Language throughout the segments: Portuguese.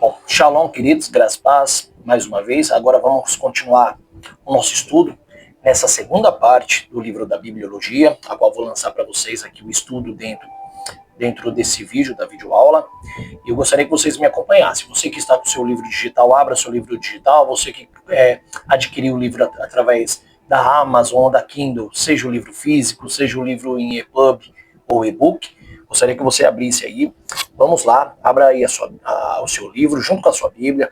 Bom, shalom, queridos, graças a paz, mais uma vez. Agora vamos continuar o nosso estudo nessa segunda parte do livro da Bibliologia, a qual vou lançar para vocês aqui o estudo dentro desse vídeo, da videoaula. E eu gostaria que vocês me acompanhassem. Você que está com o seu livro digital, abra seu livro digital. Você que adquiriu o livro através da Amazon ou da Kindle, seja o livro físico, seja o livro em EPUB ou e-book, gostaria que você abrisse aí. Vamos lá, abra aí o seu livro junto com a sua Bíblia.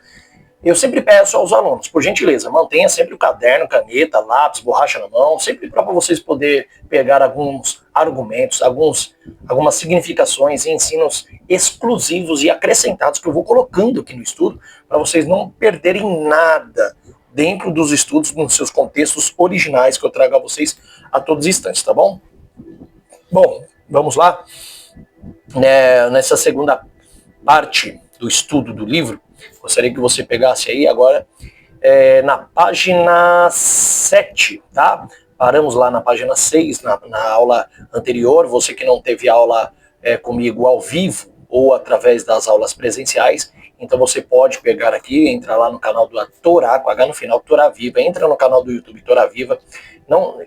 Eu sempre peço aos alunos, por gentileza, mantenha sempre o caderno, caneta, lápis, borracha na mão, sempre para vocês poderem pegar alguns argumentos, algumas significações e ensinos exclusivos e acrescentados que eu vou colocando aqui no estudo, para vocês não perderem nada dentro dos estudos, nos seus contextos originais que eu trago a vocês a todos os instantes, tá bom? Bom, vamos lá. Nessa segunda parte do estudo do livro, gostaria que você pegasse aí agora na página 7, tá? Paramos lá na página 6, na aula anterior. Você que não teve aula comigo ao vivo ou através das aulas presenciais, então você pode pegar aqui, entrar lá no canal do Torá, com H no final, Torá Viva, entra no canal do YouTube Torá Viva, não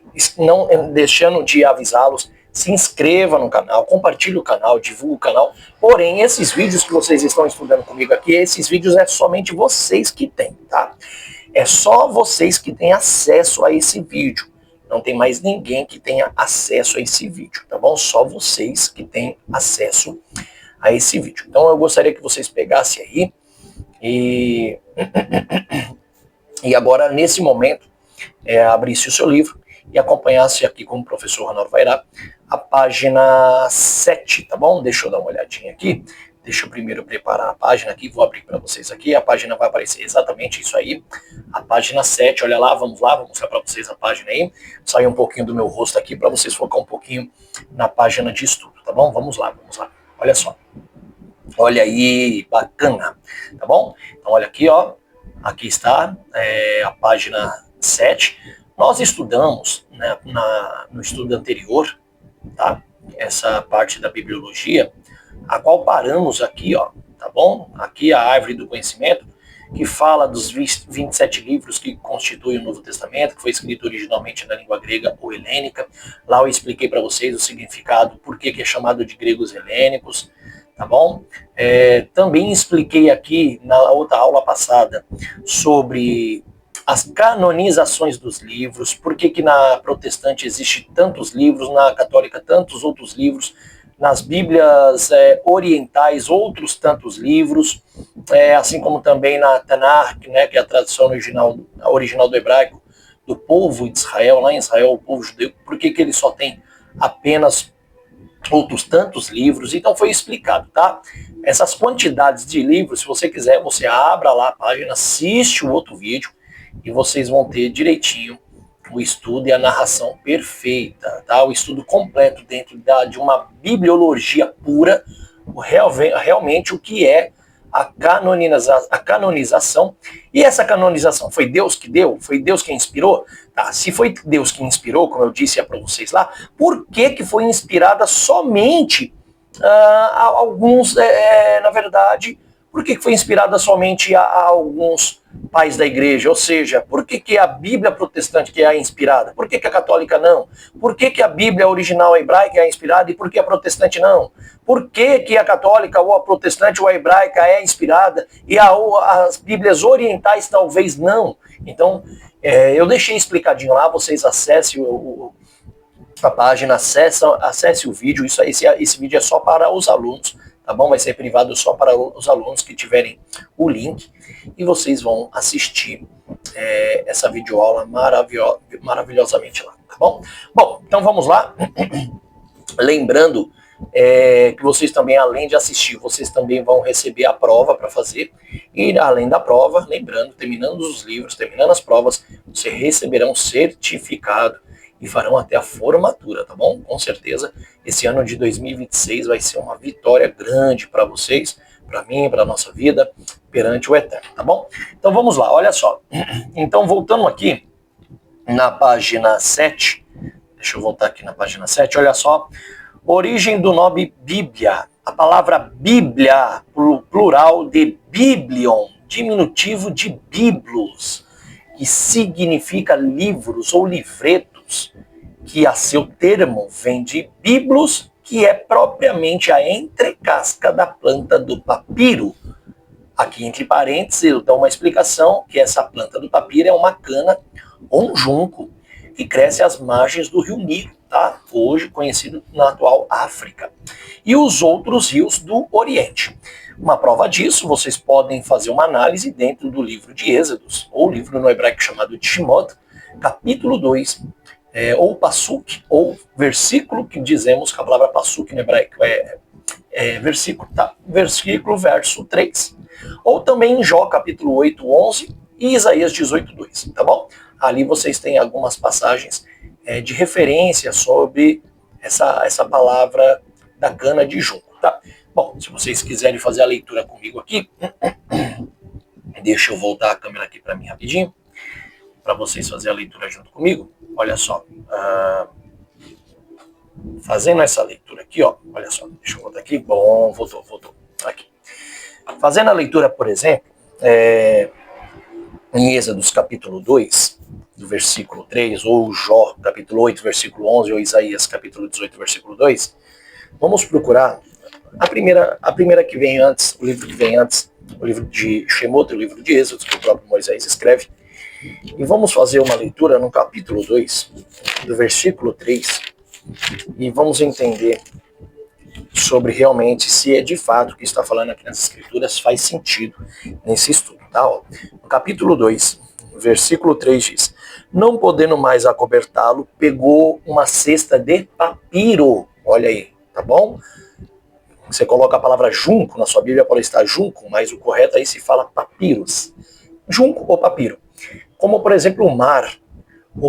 deixando de avisá-los, se inscreva no canal, compartilhe o canal, divulgue o canal. Porém, esses vídeos que vocês estão estudando comigo aqui, esses vídeos é somente vocês que têm, tá? É só vocês que têm acesso a esse vídeo. Não tem mais ninguém que tenha acesso a esse vídeo, tá bom? Só vocês que têm acesso a esse vídeo. Então eu gostaria que vocês pegassem aí e agora, nesse momento, abrisse o seu livro e acompanhasse aqui com o professor Ronaldo Vairá a página 7, tá bom? Deixa eu dar uma olhadinha aqui. Deixa eu primeiro preparar a página aqui, vou abrir para vocês aqui. A página vai aparecer exatamente isso aí. A página 7, olha lá, vou mostrar para vocês a página aí. Sair um pouquinho do meu rosto aqui para vocês focar um pouquinho na página de estudo, tá bom? Vamos lá. Olha só. Olha aí, bacana, tá bom? Então olha aqui, ó. Aqui está a página 7. Nós estudamos, né, no estudo anterior, tá? Essa parte da bibliologia, a qual paramos aqui, ó, tá bom? Aqui a árvore do conhecimento, que fala dos 27 livros que constituem o Novo Testamento, que foi escrito originalmente na língua grega ou helênica. Lá eu expliquei para vocês o significado, por que é chamado de gregos helênicos, tá bom? Também expliquei aqui na outra aula passada sobre as canonizações dos livros, por que na protestante existe tantos livros, na católica tantos outros livros, nas bíblias orientais outros tantos livros, assim como também na Tanakh, né, que é a tradução original do hebraico, do povo de Israel, lá em Israel, o povo judeu, por que ele só tem apenas outros tantos livros. Então foi explicado, tá? Essas quantidades de livros, se você quiser, você abra lá a página, assiste o outro vídeo, e vocês vão ter direitinho o estudo e a narração perfeita, tá? O estudo completo dentro de uma bibliologia pura, realmente o que é a canonização. E essa canonização, foi Deus que deu? Foi Deus que inspirou? Tá, se foi Deus que inspirou, como eu disse para vocês lá, por que foi inspirada somente a alguns, na verdade, por que foi inspirada somente a alguns pais da igreja? Ou seja, por que a Bíblia protestante que é inspirada? Por que a católica não? Por que a Bíblia original hebraica é inspirada e por que a protestante não? Por que a católica ou a protestante ou a hebraica é inspirada e as Bíblias orientais talvez não? Então, eu deixei explicadinho lá, vocês acessem a página, acesse o vídeo. Esse vídeo é só para os alunos, tá bom? Vai ser privado só para os alunos que tiverem o link, e vocês vão assistir essa videoaula maravilhosamente lá, tá bom? Bom, então vamos lá. Lembrando que vocês também, além de assistir, vocês também vão receber a prova para fazer, e além da prova, lembrando, terminando os livros, terminando as provas, vocês receberão um certificado e farão até a formatura, tá bom? Com certeza, esse ano de 2026 vai ser uma vitória grande para vocês, para mim, para a nossa vida, perante o Eterno, tá bom? Então vamos lá, olha só. Então, voltando aqui na página 7, deixa eu voltar aqui na página 7, olha só. Origem do nome Bíblia, A palavra Bíblia, plural de biblion, diminutivo de biblos, que significa livros ou livretos, que a seu termo vem de biblos, que é propriamente a entrecasca da planta do papiro. Aqui entre parênteses eu dou uma explicação que essa planta do papiro é uma cana ou um junco que cresce às margens do rio Nilo, tá? Hoje conhecido na atual África, e os outros rios do Oriente. Uma prova disso, vocês podem fazer uma análise dentro do livro de Êxodos, ou livro no hebraico chamado de Shemot, capítulo 2, ou Passuk, ou versículo, que dizemos que a palavra Passuk no hebraico é versículo, tá? Versículo, verso 3. Ou também em Jó, capítulo 8, 11, e Isaías 18, 2, tá bom? Ali vocês têm algumas passagens de referência sobre essa palavra da cana de junco, tá? Bom, se vocês quiserem fazer a leitura comigo aqui, deixa eu voltar a câmera aqui para mim rapidinho, para vocês fazerem a leitura junto comigo. Olha só, fazendo essa leitura aqui, ó, olha só, deixa eu voltar aqui, bom, voltou, aqui. Fazendo a leitura, por exemplo, em Êxodos capítulo 2, do versículo 3, ou Jó capítulo 8, versículo 11, ou Isaías capítulo 18, versículo 2, vamos procurar a primeira que vem antes, o livro que vem antes, o livro de Shemot, o livro de Êxodos, que o próprio Moisés escreve, e vamos fazer uma leitura no capítulo 2, do versículo 3, e vamos entender sobre realmente se é de fato o que está falando aqui nas escrituras faz sentido nesse estudo, tá? Ó, no capítulo 2, versículo 3 diz: não podendo mais acobertá-lo, pegou uma cesta de papiro. Olha aí, tá bom? Você coloca a palavra junco, na sua Bíblia pode estar junco, mas o correto aí se fala papiros. Junco ou papiro. Como, por exemplo, o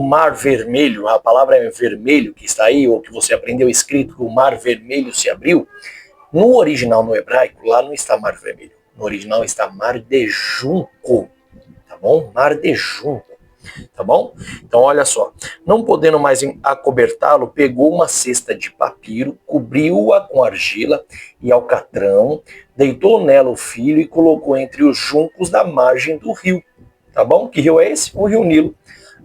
Mar Vermelho, a palavra é vermelho que está aí, ou que você aprendeu escrito, que o Mar Vermelho se abriu. No original, no hebraico, lá não está Mar Vermelho. No original está Mar de Junco, tá bom? Mar de Junco, tá bom? Então, olha só. Não podendo mais acobertá-lo, pegou uma cesta de papiro, cobriu-a com argila e alcatrão, deitou nela o filho e colocou entre os juncos da margem do rio. Tá bom? Que rio é esse? O rio Nilo,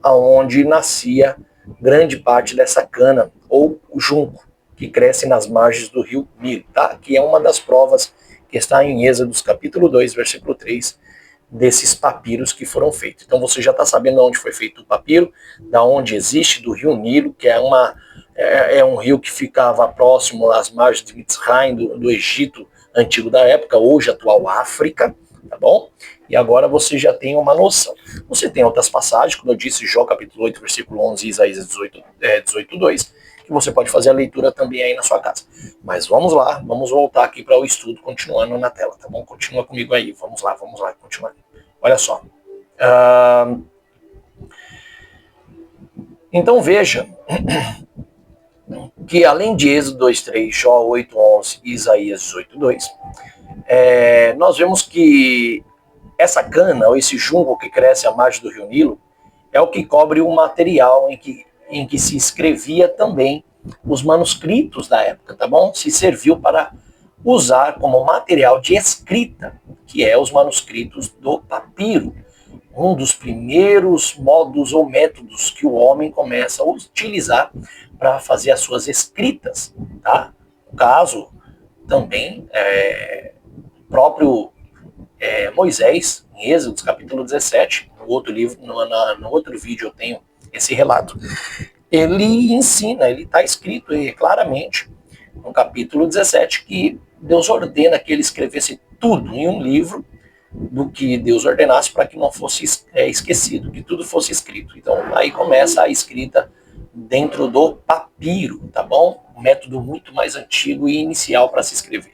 aonde nascia grande parte dessa cana, ou junco, que cresce nas margens do rio Nilo, tá? Que é uma das provas que está em Êxodos capítulo 2, versículo 3, desses papiros que foram feitos. Então você já está sabendo onde foi feito o papiro, da onde existe, do rio Nilo, que é um rio que ficava próximo às margens de Mitzrayim, do Egito antigo da época, hoje atual África, tá bom? E agora você já tem uma noção. Você tem outras passagens, como eu disse, Jó capítulo 8, versículo 11 e Isaías 18, 2, que você pode fazer a leitura também aí na sua casa. Mas vamos lá, vamos voltar aqui para o estudo, continuando na tela, tá bom? Continua comigo aí, vamos lá, continuar. Olha só. Então veja que além de Êxodo 2, 3, Jó 8, 11 e Isaías 18, 2, nós vemos que essa cana, ou esse junco que cresce à margem do rio Nilo, é o que cobre o material em que se escrevia também os manuscritos da época, tá bom? Se serviu para usar como material de escrita, que é os manuscritos do papiro, um dos primeiros modos ou métodos que o homem começa a utilizar para fazer as suas escritas, tá? No caso, também, próprio Moisés, em Êxodo, capítulo 17, no outro livro, no outro vídeo eu tenho esse relato. Ele ensina, ele está escrito claramente no capítulo 17 que Deus ordena que ele escrevesse tudo em um livro do que Deus ordenasse para que não fosse esquecido, que tudo fosse escrito. Então aí começa a escrita dentro do papiro, tá bom? Um método muito mais antigo e inicial para se escrever.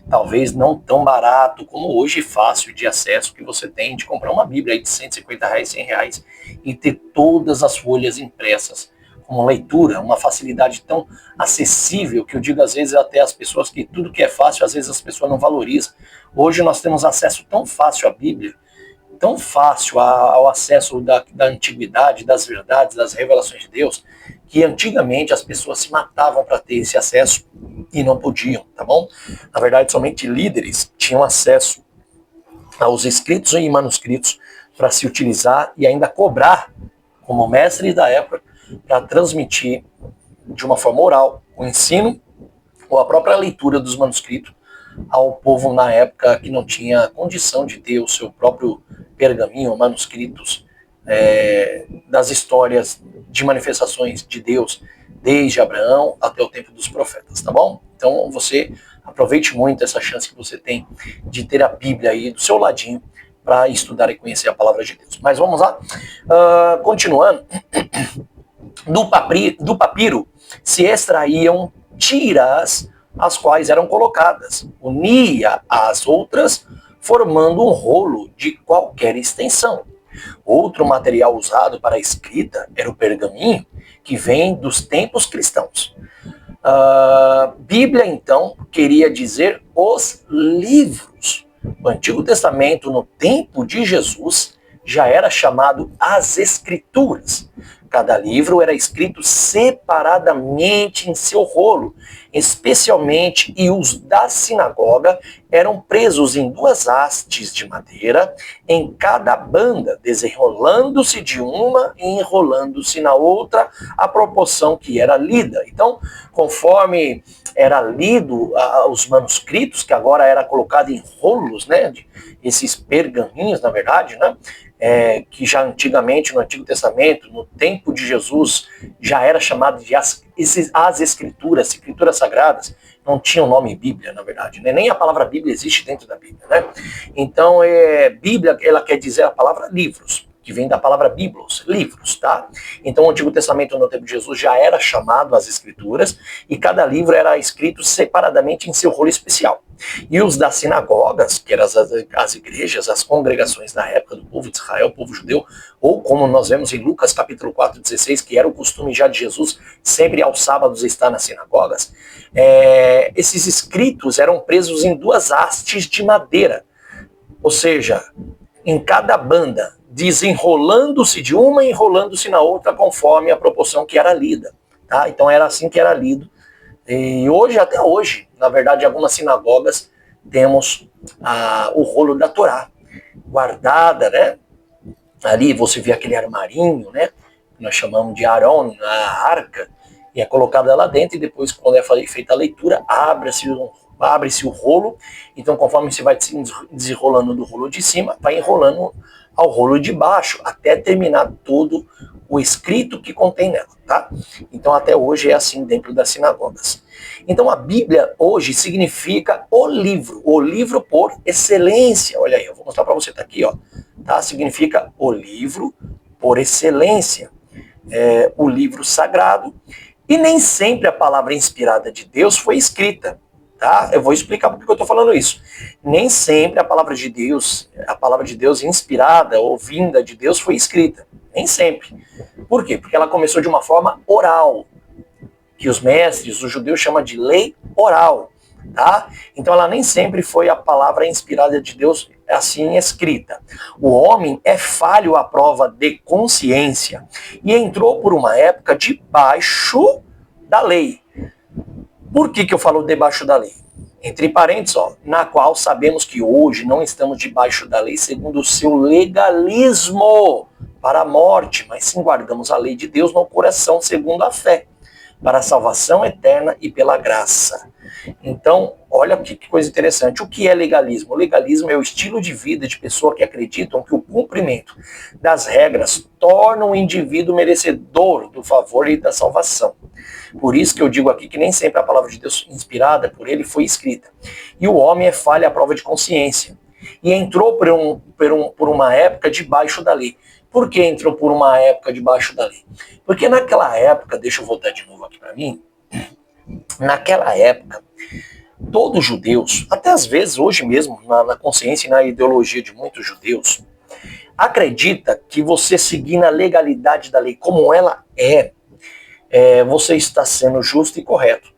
Talvez não tão barato como hoje, fácil de acesso, que você tem de comprar uma Bíblia aí de R$150, R$100 e ter todas as folhas impressas como leitura, uma facilidade tão acessível que eu digo às vezes até as pessoas que tudo que é fácil, às vezes as pessoas não valorizam. Hoje nós temos acesso tão fácil à Bíblia tão fácil ao acesso da antiguidade, das verdades, das revelações de Deus, que antigamente as pessoas se matavam para ter esse acesso e não podiam, tá bom? Na verdade, somente líderes tinham acesso aos escritos e manuscritos para se utilizar e ainda cobrar, como mestres da época, para transmitir de uma forma oral o ensino ou a própria leitura dos manuscritos ao povo na época que não tinha condição de ter o seu próprio pergaminho, manuscritos das histórias de manifestações de Deus desde Abraão até o tempo dos profetas, tá bom? Então você aproveite muito essa chance que você tem de ter a Bíblia aí do seu ladinho para estudar e conhecer a palavra de Deus. Mas vamos lá, continuando, do papiro se extraíam tiras, as quais eram colocadas, unia às outras, formando um rolo de qualquer extensão. Outro material usado para a escrita era o pergaminho, que vem dos tempos cristãos. Bíblia, então, queria dizer os livros. O Antigo Testamento, no tempo de Jesus, já era chamado as Escrituras. Cada livro era escrito separadamente em seu rolo, especialmente, e os da sinagoga eram presos em duas hastes de madeira, em cada banda, desenrolando-se de uma e enrolando-se na outra, à proporção que era lida. Então, conforme era lido os manuscritos, que agora era colocado em rolos, né, esses pergaminhos, na verdade, né, que já antigamente, no Antigo Testamento, no tempo de Jesus, já era chamado de as Escrituras, Escrituras Sagradas, não tinha o nome Bíblia, na verdade, né? Nem a palavra Bíblia existe dentro da Bíblia, né? Então, Bíblia, ela quer dizer a palavra livros, que vem da palavra biblos, livros, tá? Então o Antigo Testamento no tempo de Jesus já era chamado as Escrituras, e cada livro era escrito separadamente em seu rolo especial. E os das sinagogas, que eram as igrejas, as congregações da época do povo de Israel, o povo judeu, ou como nós vemos em Lucas capítulo 4, 16, que era o costume já de Jesus, sempre aos sábados estar nas sinagogas, esses escritos eram presos em duas hastes de madeira, ou seja, em cada banda, desenrolando-se de uma e enrolando-se na outra, conforme a proporção que era lida. Tá? Então era assim que era lido. E hoje, até hoje, na verdade, em algumas sinagogas, temos o rolo da Torá, guardada, né? Ali você vê aquele armarinho, né? Que nós chamamos de Arão, a arca, e é colocada lá dentro, e depois, quando é feita a leitura, abre-se o rolo. Então, conforme você vai desenrolando do rolo de cima, vai enrolando ao rolo de baixo, até terminar todo o escrito que contém nela, tá? Então, até hoje é assim dentro das sinagogas. Então, a Bíblia hoje significa o livro por excelência. Olha aí, eu vou mostrar para você, tá aqui, ó. Tá? Significa o livro por excelência. O livro sagrado. E nem sempre a palavra inspirada de Deus foi escrita. Tá? Eu vou explicar por que eu estou falando isso. Nem sempre a palavra de Deus inspirada ou vinda de Deus foi escrita. Nem sempre. Por quê? Porque ela começou de uma forma oral, que os mestres, os judeus chamam de lei oral. Tá? Então ela nem sempre foi a palavra inspirada de Deus assim escrita. O homem é falho à prova de consciência e entrou por uma época debaixo da lei. Por que eu falo debaixo da lei? Entre parênteses, na qual sabemos que hoje não estamos debaixo da lei segundo o seu legalismo para a morte, mas sim guardamos a lei de Deus no coração segundo a fé, para a salvação eterna e pela graça. Então, olha que coisa interessante. O que é legalismo? O legalismo é o estilo de vida de pessoas que acreditam que o cumprimento das regras torna o indivíduo merecedor do favor e da salvação. Por isso que eu digo aqui que nem sempre a palavra de Deus inspirada por ele foi escrita. E o homem é falha à prova de consciência. E entrou por uma época debaixo da lei. Por que entrou por uma época debaixo da lei? Porque naquela época, deixa eu voltar de novo aqui para mim, naquela época, todos os judeus, até às vezes hoje mesmo, na consciência e na ideologia de muitos judeus, acredita que você seguindo a legalidade da lei como ela você está sendo justo e correto.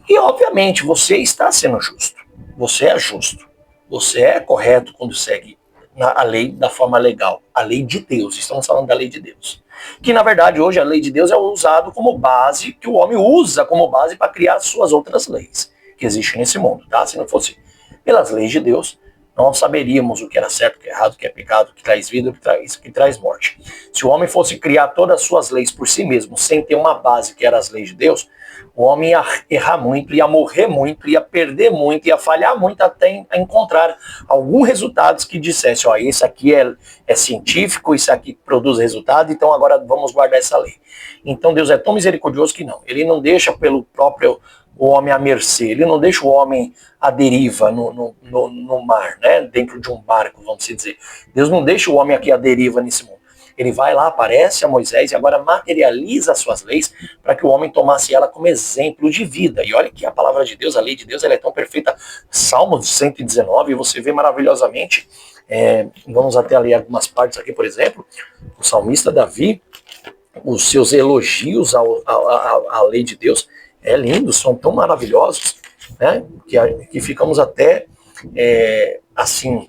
E obviamente você está sendo justo. Você é justo. Você é correto quando segue a lei da forma legal, a lei de Deus, estamos falando da lei de Deus. Que na verdade hoje a lei de Deus é usado como base, que o homem usa como base para criar suas outras leis que existem nesse mundo, tá? Se não fosse pelas leis de Deus, não saberíamos o que era certo, o que é errado, o que é pecado, o que traz vida, o que traz morte. Se o homem fosse criar todas as suas leis por si mesmo, sem ter uma base que era as leis de Deus, o homem ia errar muito, ia morrer muito, ia perder muito, ia falhar muito até encontrar algum resultado que dissesse, ó, isso aqui é científico, isso aqui produz resultado, então agora vamos guardar essa lei. Então Deus é tão misericordioso que não. Ele não deixa pelo próprio o homem à mercê, ele não deixa o homem à deriva no mar, né? Dentro de um barco, vamos dizer. Deus não deixa o homem aqui à deriva nesse mundo. Ele vai lá, aparece a Moisés e agora materializa as suas leis para que o homem tomasse ela como exemplo de vida. E olha que a palavra de Deus, a lei de Deus, ela é tão perfeita. Salmo 119, você vê maravilhosamente, vamos até ler algumas partes aqui, por exemplo, o salmista Davi, os seus elogios à lei de Deus, é lindo, são tão maravilhosos, né, que ficamos até assim,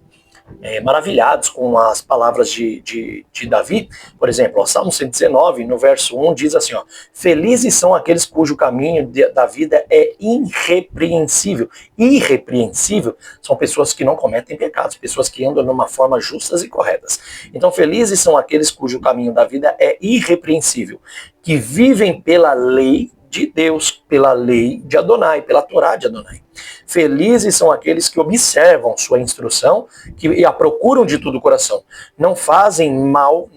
maravilhados com as palavras de Davi. Por exemplo, o Salmo 119, no verso 1, diz assim, ó, felizes são aqueles cujo caminho da vida é irrepreensível. Irrepreensível são pessoas que não cometem pecados, pessoas que andam de uma forma justas e corretas. Então, felizes são aqueles cujo caminho da vida é irrepreensível, que vivem pela lei de Deus, pela lei de Adonai, pela Torá de Adonai. Felizes são aqueles que observam sua instrução e a procuram de todo o coração. Não fazem mal,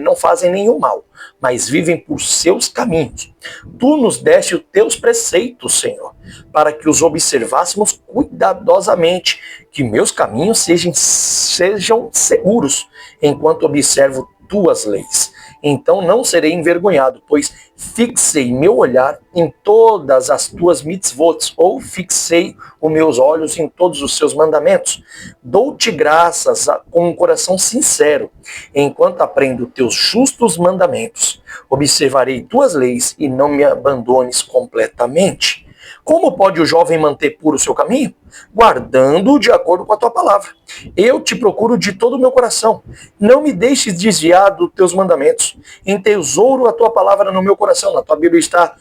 não fazem nenhum mal, mas vivem por seus caminhos. Tu nos deste os teus preceitos, Senhor, para que os observássemos cuidadosamente, que meus caminhos sejam seguros, enquanto observo tuas leis. Então não serei envergonhado, pois fixei meu olhar em todas as tuas mitzvot, ou fixei os meus olhos em todos os seus mandamentos. Dou-te graças com um coração sincero, enquanto aprendo teus justos mandamentos. Observarei tuas leis e não me abandones completamente. Como pode o jovem manter puro o seu caminho? Guardando-o de acordo com a tua palavra. Eu te procuro de todo o meu coração. Não me deixes desviar dos teus mandamentos. Entesouro a tua palavra no meu coração. Na tua Bíblia está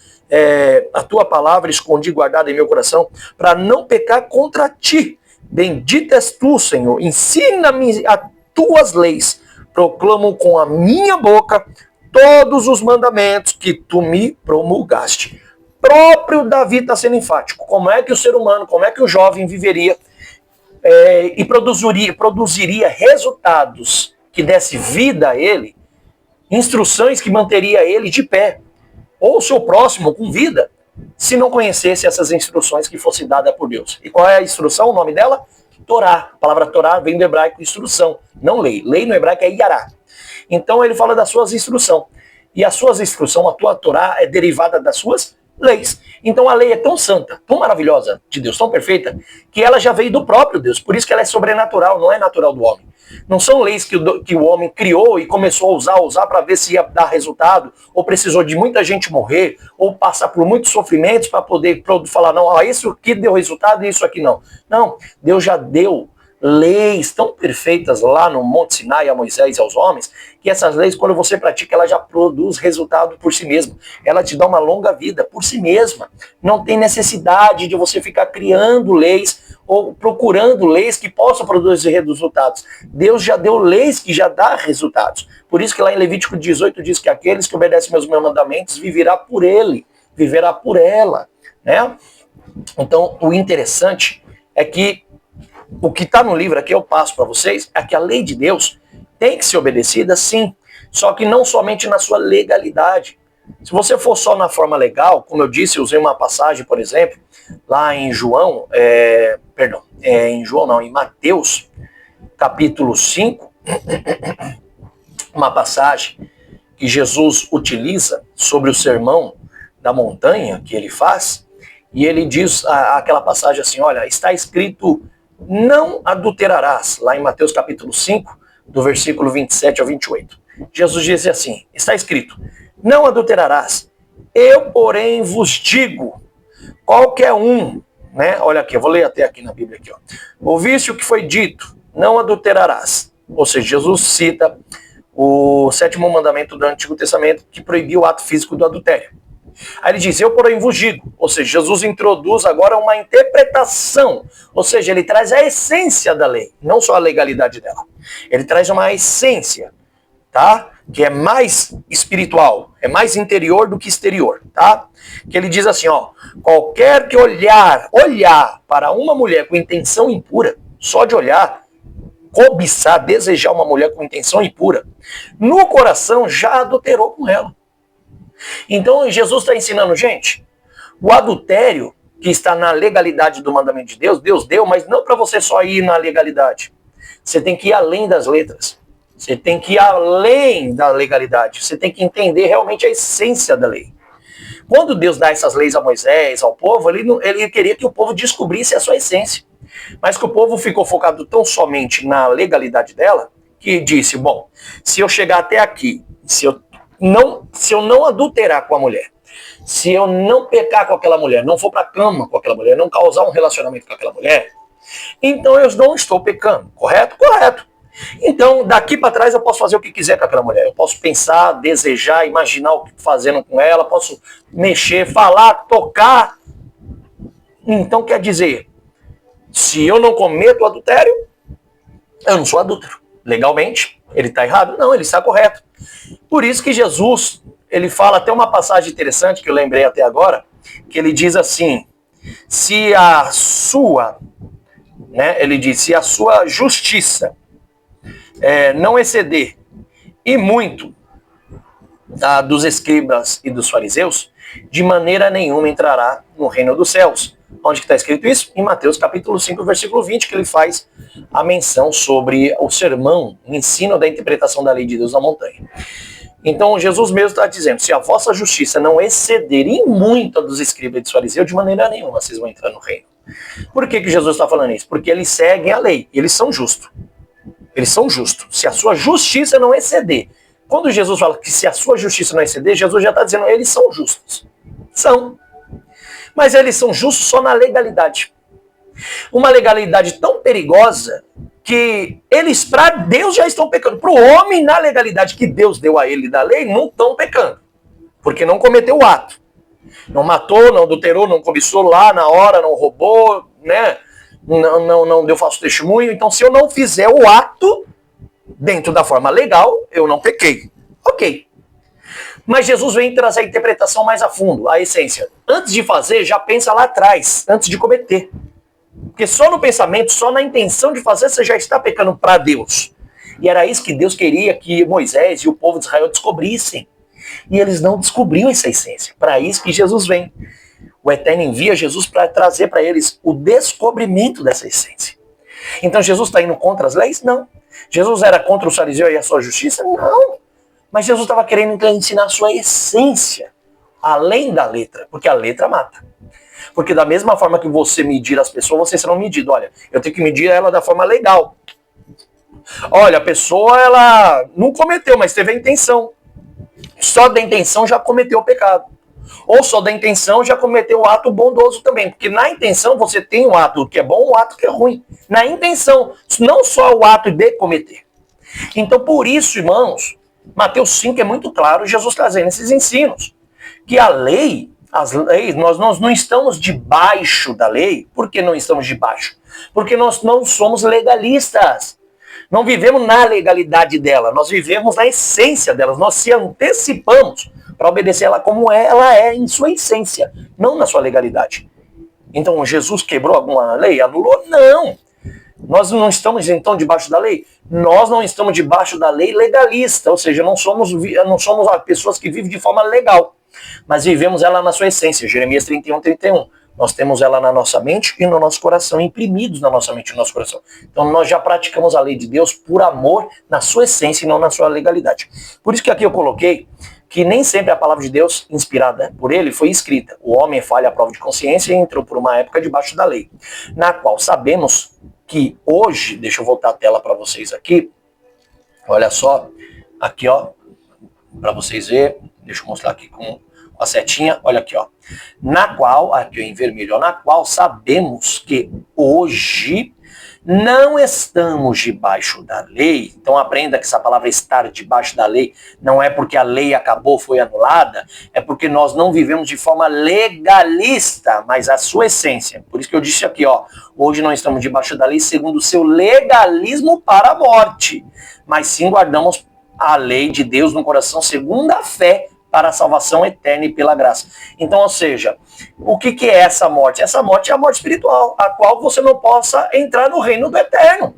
a tua palavra escondida e guardada em meu coração, para não pecar contra ti. Bendito és tu, Senhor. Ensina-me as tuas leis. Proclamo com a minha boca todos os mandamentos que tu me promulgaste. Próprio Davi está sendo enfático. Como é que o ser humano, como é que o jovem viveria e produziria resultados que desse vida a ele, instruções que manteria ele de pé, ou o seu próximo com vida, se não conhecesse essas instruções que fossem dadas por Deus. E qual é a instrução? O nome dela? Torá. A palavra Torá vem do hebraico instrução, não lei. Lei no hebraico é Yará. Então ele fala das suas instruções. E as suas instruções, a tua Torá é derivada das suas leis. Então a lei é tão santa, tão maravilhosa de Deus, tão perfeita, que ela já veio do próprio Deus. Por isso que ela é sobrenatural, não é natural do homem. Não são leis que o homem criou e começou a usar para ver se ia dar resultado, ou precisou de muita gente morrer, ou passar por muitos sofrimentos para poder falar, não, isso aqui deu resultado e isso aqui não. Não, Deus já deu leis tão perfeitas lá no Monte Sinai a Moisés e aos homens, que essas leis, quando você pratica, ela já produz resultado por si mesma. Ela te dá uma longa vida por si mesma. Não tem necessidade de você ficar criando leis ou procurando leis que possam produzir resultados. Deus já deu leis que já dão resultados. Por isso que lá em Levítico 18 diz que aqueles que obedecem meus mandamentos viverá por ele, viverá por ela, né? Então, o interessante é que o que está no livro aqui, eu passo para vocês, é que a lei de Deus tem que ser obedecida, sim, só que não somente na sua legalidade. Se você for só na forma legal, como eu disse, eu usei uma passagem, por exemplo, lá em em Mateus, capítulo 5, uma passagem que Jesus utiliza sobre o sermão da montanha que ele faz, e ele diz aquela passagem assim, olha, está escrito, não adulterarás, lá em Mateus capítulo 5, do versículo 27 ao 28. Jesus diz assim, está escrito, não adulterarás, eu porém vos digo, qualquer um, né? Olha aqui, eu vou ler até aqui na Bíblia aqui, ó. Ouviste o que foi dito, não adulterarás. Ou seja, Jesus cita o 7º mandamento do Antigo Testamento que proibiu o ato físico do adultério. Aí ele diz, eu porém vos digo, ou seja, Jesus introduz agora uma interpretação, ou seja, ele traz a essência da lei, não só a legalidade dela. Ele traz uma essência, tá? Que é mais espiritual, é mais interior do que exterior, tá? Que ele diz assim, ó, qualquer que olhar para uma mulher com intenção impura, só de olhar, cobiçar, desejar uma mulher com intenção impura, no coração já adulterou com ela. Então Jesus está ensinando, gente, o adultério que está na legalidade do mandamento de Deus, Deus deu, mas não para você só ir na legalidade. Você tem que ir além das letras. Você tem que ir além da legalidade. Você tem que entender realmente a essência da lei. Quando Deus dá essas leis a Moisés, ao povo, ele queria que o povo descobrisse a sua essência. Mas que o povo ficou focado tão somente na legalidade dela, que disse, bom, se eu chegar até aqui, se eu não adulterar com a mulher, se eu não pecar com aquela mulher, não for para a cama com aquela mulher, não causar um relacionamento com aquela mulher, então eu não estou pecando, correto? Correto. Então, daqui para trás eu posso fazer o que quiser com aquela mulher. Eu posso pensar, desejar, imaginar o que estou fazendo com ela, posso mexer, falar, tocar. Então quer dizer, se eu não cometo adultério, eu não sou adúltero. Legalmente, ele está errado? Não, ele está correto. Por isso que Jesus, ele fala até uma passagem interessante que eu lembrei até agora, que ele diz assim, se a sua justiça não exceder e muito a dos escribas e dos fariseus, de maneira nenhuma entrará no reino dos céus. Onde que está escrito isso? Em Mateus capítulo 5, versículo 20, que ele faz a menção sobre o sermão, o ensino da interpretação da lei de Deus na montanha. Então Jesus mesmo está dizendo, se a vossa justiça não exceder em muito a dos escribas e dos fariseus, de maneira nenhuma vocês vão entrar no reino. Por que Jesus está falando isso? Porque eles seguem a lei, eles são justos. Eles são justos. Se a sua justiça não exceder. Quando Jesus fala que se a sua justiça não exceder, Jesus já está dizendo, eles são justos. São. Mas eles são justos só na legalidade. Uma legalidade tão perigosa que eles, para Deus, já estão pecando. Para o homem, na legalidade que Deus deu a ele da lei, não estão pecando. Porque não cometeu o ato. Não matou, não adulterou, não cobiçou lá na hora, não roubou, né? Não deu falso testemunho. Então, se eu não fizer o ato dentro da forma legal, eu não pequei. Ok. Mas Jesus vem trazer a interpretação mais a fundo, a essência. Antes de fazer, já pensa lá atrás, antes de cometer. Porque só no pensamento, só na intenção de fazer, você já está pecando para Deus. E era isso que Deus queria que Moisés e o povo de Israel descobrissem. E eles não descobriam essa essência. Para isso que Jesus vem. O Eterno envia Jesus para trazer para eles o descobrimento dessa essência. Então Jesus está indo contra as leis? Não. Jesus era contra o fariseu e a sua justiça? Não. Mas Jesus estava querendo ensinar a sua essência, além da letra, porque a letra mata. Porque da mesma forma que você medir as pessoas, vocês serão medidos. Olha, eu tenho que medir ela da forma legal. Olha, a pessoa, ela não cometeu, mas teve a intenção. Só da intenção já cometeu o pecado. Ou só da intenção já cometeu o ato bondoso também. Porque na intenção você tem o ato que é bom e o ato que é ruim. Na intenção, não só o ato de cometer. Então, por isso, irmãos, Mateus 5 é muito claro, Jesus trazendo esses ensinos. Que a lei, as leis, nós não estamos debaixo da lei. Por que não estamos debaixo? Porque nós não somos legalistas. Não vivemos na legalidade dela, nós vivemos na essência dela. Nós se antecipamos para obedecer ela como ela é em sua essência, não na sua legalidade. Então, Jesus quebrou alguma lei? Anulou? Não. Nós não estamos, então, debaixo da lei? Nós não estamos debaixo da lei legalista, ou seja, não somos pessoas que vivem de forma legal, mas vivemos ela na sua essência. Jeremias 31, 31. Nós temos ela na nossa mente e no nosso coração, imprimidos na nossa mente e no nosso coração. Então nós já praticamos a lei de Deus por amor na sua essência e não na sua legalidade. Por isso que aqui eu coloquei que nem sempre a palavra de Deus, inspirada por ele, foi escrita. O homem falha a prova de consciência e entrou por uma época debaixo da lei, na qual sabemos que hoje, deixa eu voltar a tela para vocês aqui, olha só, aqui ó, para vocês verem, deixa eu mostrar aqui com a setinha, olha aqui ó, na qual, aqui em vermelho, na qual sabemos que hoje não estamos debaixo da lei. Então aprenda que essa palavra estar debaixo da lei não é porque a lei acabou, foi anulada, é porque nós não vivemos de forma legalista, mas a sua essência. Por isso que eu disse aqui, ó, hoje não estamos debaixo da lei segundo o seu legalismo para a morte, mas sim guardamos a lei de Deus no coração segundo a fé para a salvação eterna e pela graça. Então, ou seja, o que é essa morte? Essa morte é a morte espiritual, a qual você não possa entrar no reino do eterno.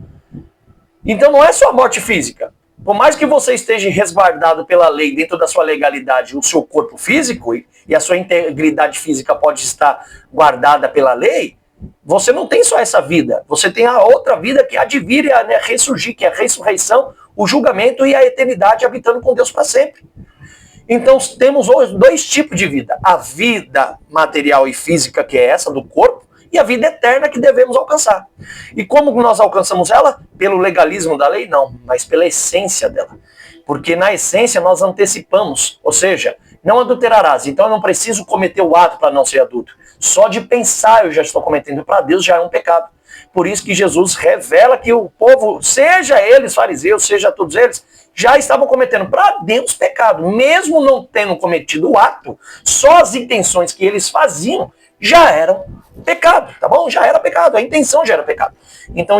Então não é só a morte física. Por mais que você esteja resguardado pela lei, dentro da sua legalidade, o seu corpo físico, e a sua integridade física pode estar guardada pela lei, você não tem só essa vida. Você tem a outra vida que há de vir e a ressurgir, que é a ressurreição, o julgamento e a eternidade habitando com Deus para sempre. Então temos dois tipos de vida. A vida material e física, que é essa do corpo, e a vida eterna que devemos alcançar. E como nós alcançamos ela? Pelo legalismo da lei? Não, mas pela essência dela. Porque na essência nós antecipamos, ou seja, não adulterarás. Então eu não preciso cometer o ato para não ser adulto. Só de pensar eu já estou cometendo, para Deus já é um pecado. Por isso que Jesus revela que o povo, seja eles fariseus, seja todos eles, já estavam cometendo para Deus pecado. Mesmo não tendo cometido o ato, só as intenções que eles faziam já eram pecado, tá bom? Já era pecado, a intenção já era pecado. Então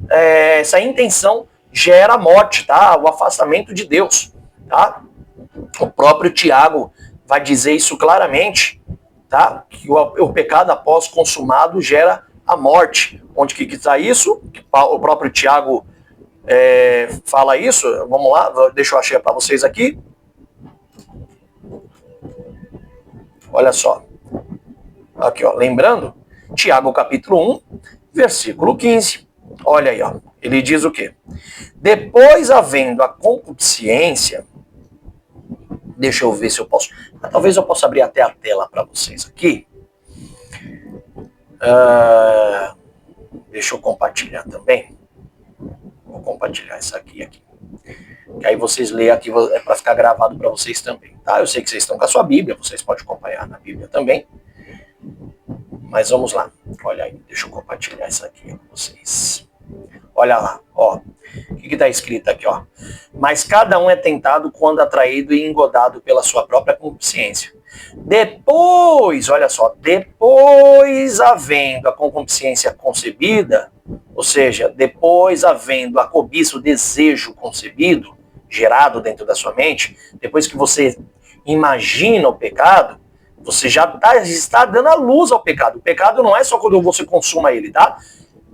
essa intenção gera a morte, tá? O afastamento de Deus, tá? O próprio Tiago vai dizer isso claramente, tá? Que o pecado após consumado gera a morte. Onde que está isso? O próprio Tiago fala isso. Vamos lá, deixa eu achar para vocês aqui. Olha só. Aqui, ó, lembrando, Tiago capítulo 1, versículo 15. Olha aí, ó. Ele diz o quê? Depois, havendo a concupiscência, deixa eu ver se eu posso, talvez eu possa abrir até a tela para vocês aqui. Deixa eu compartilhar também. Vou compartilhar isso aqui. Que aí vocês leem aqui, é para ficar gravado para vocês também, tá? Eu sei que vocês estão com a sua Bíblia, vocês podem acompanhar na Bíblia também. Mas vamos lá. Olha aí, deixa eu compartilhar isso aqui com vocês. Olha lá, ó. O que está escrito aqui, ó? Mas cada um é tentado quando atraído e engodado pela sua própria concupiscência. Depois, olha só, depois havendo a concupiscência concebida, ou seja, depois havendo a cobiça, o desejo concebido, gerado dentro da sua mente, depois que você imagina o pecado, você já está dando a luz ao pecado. O pecado não é só quando você consuma ele, tá?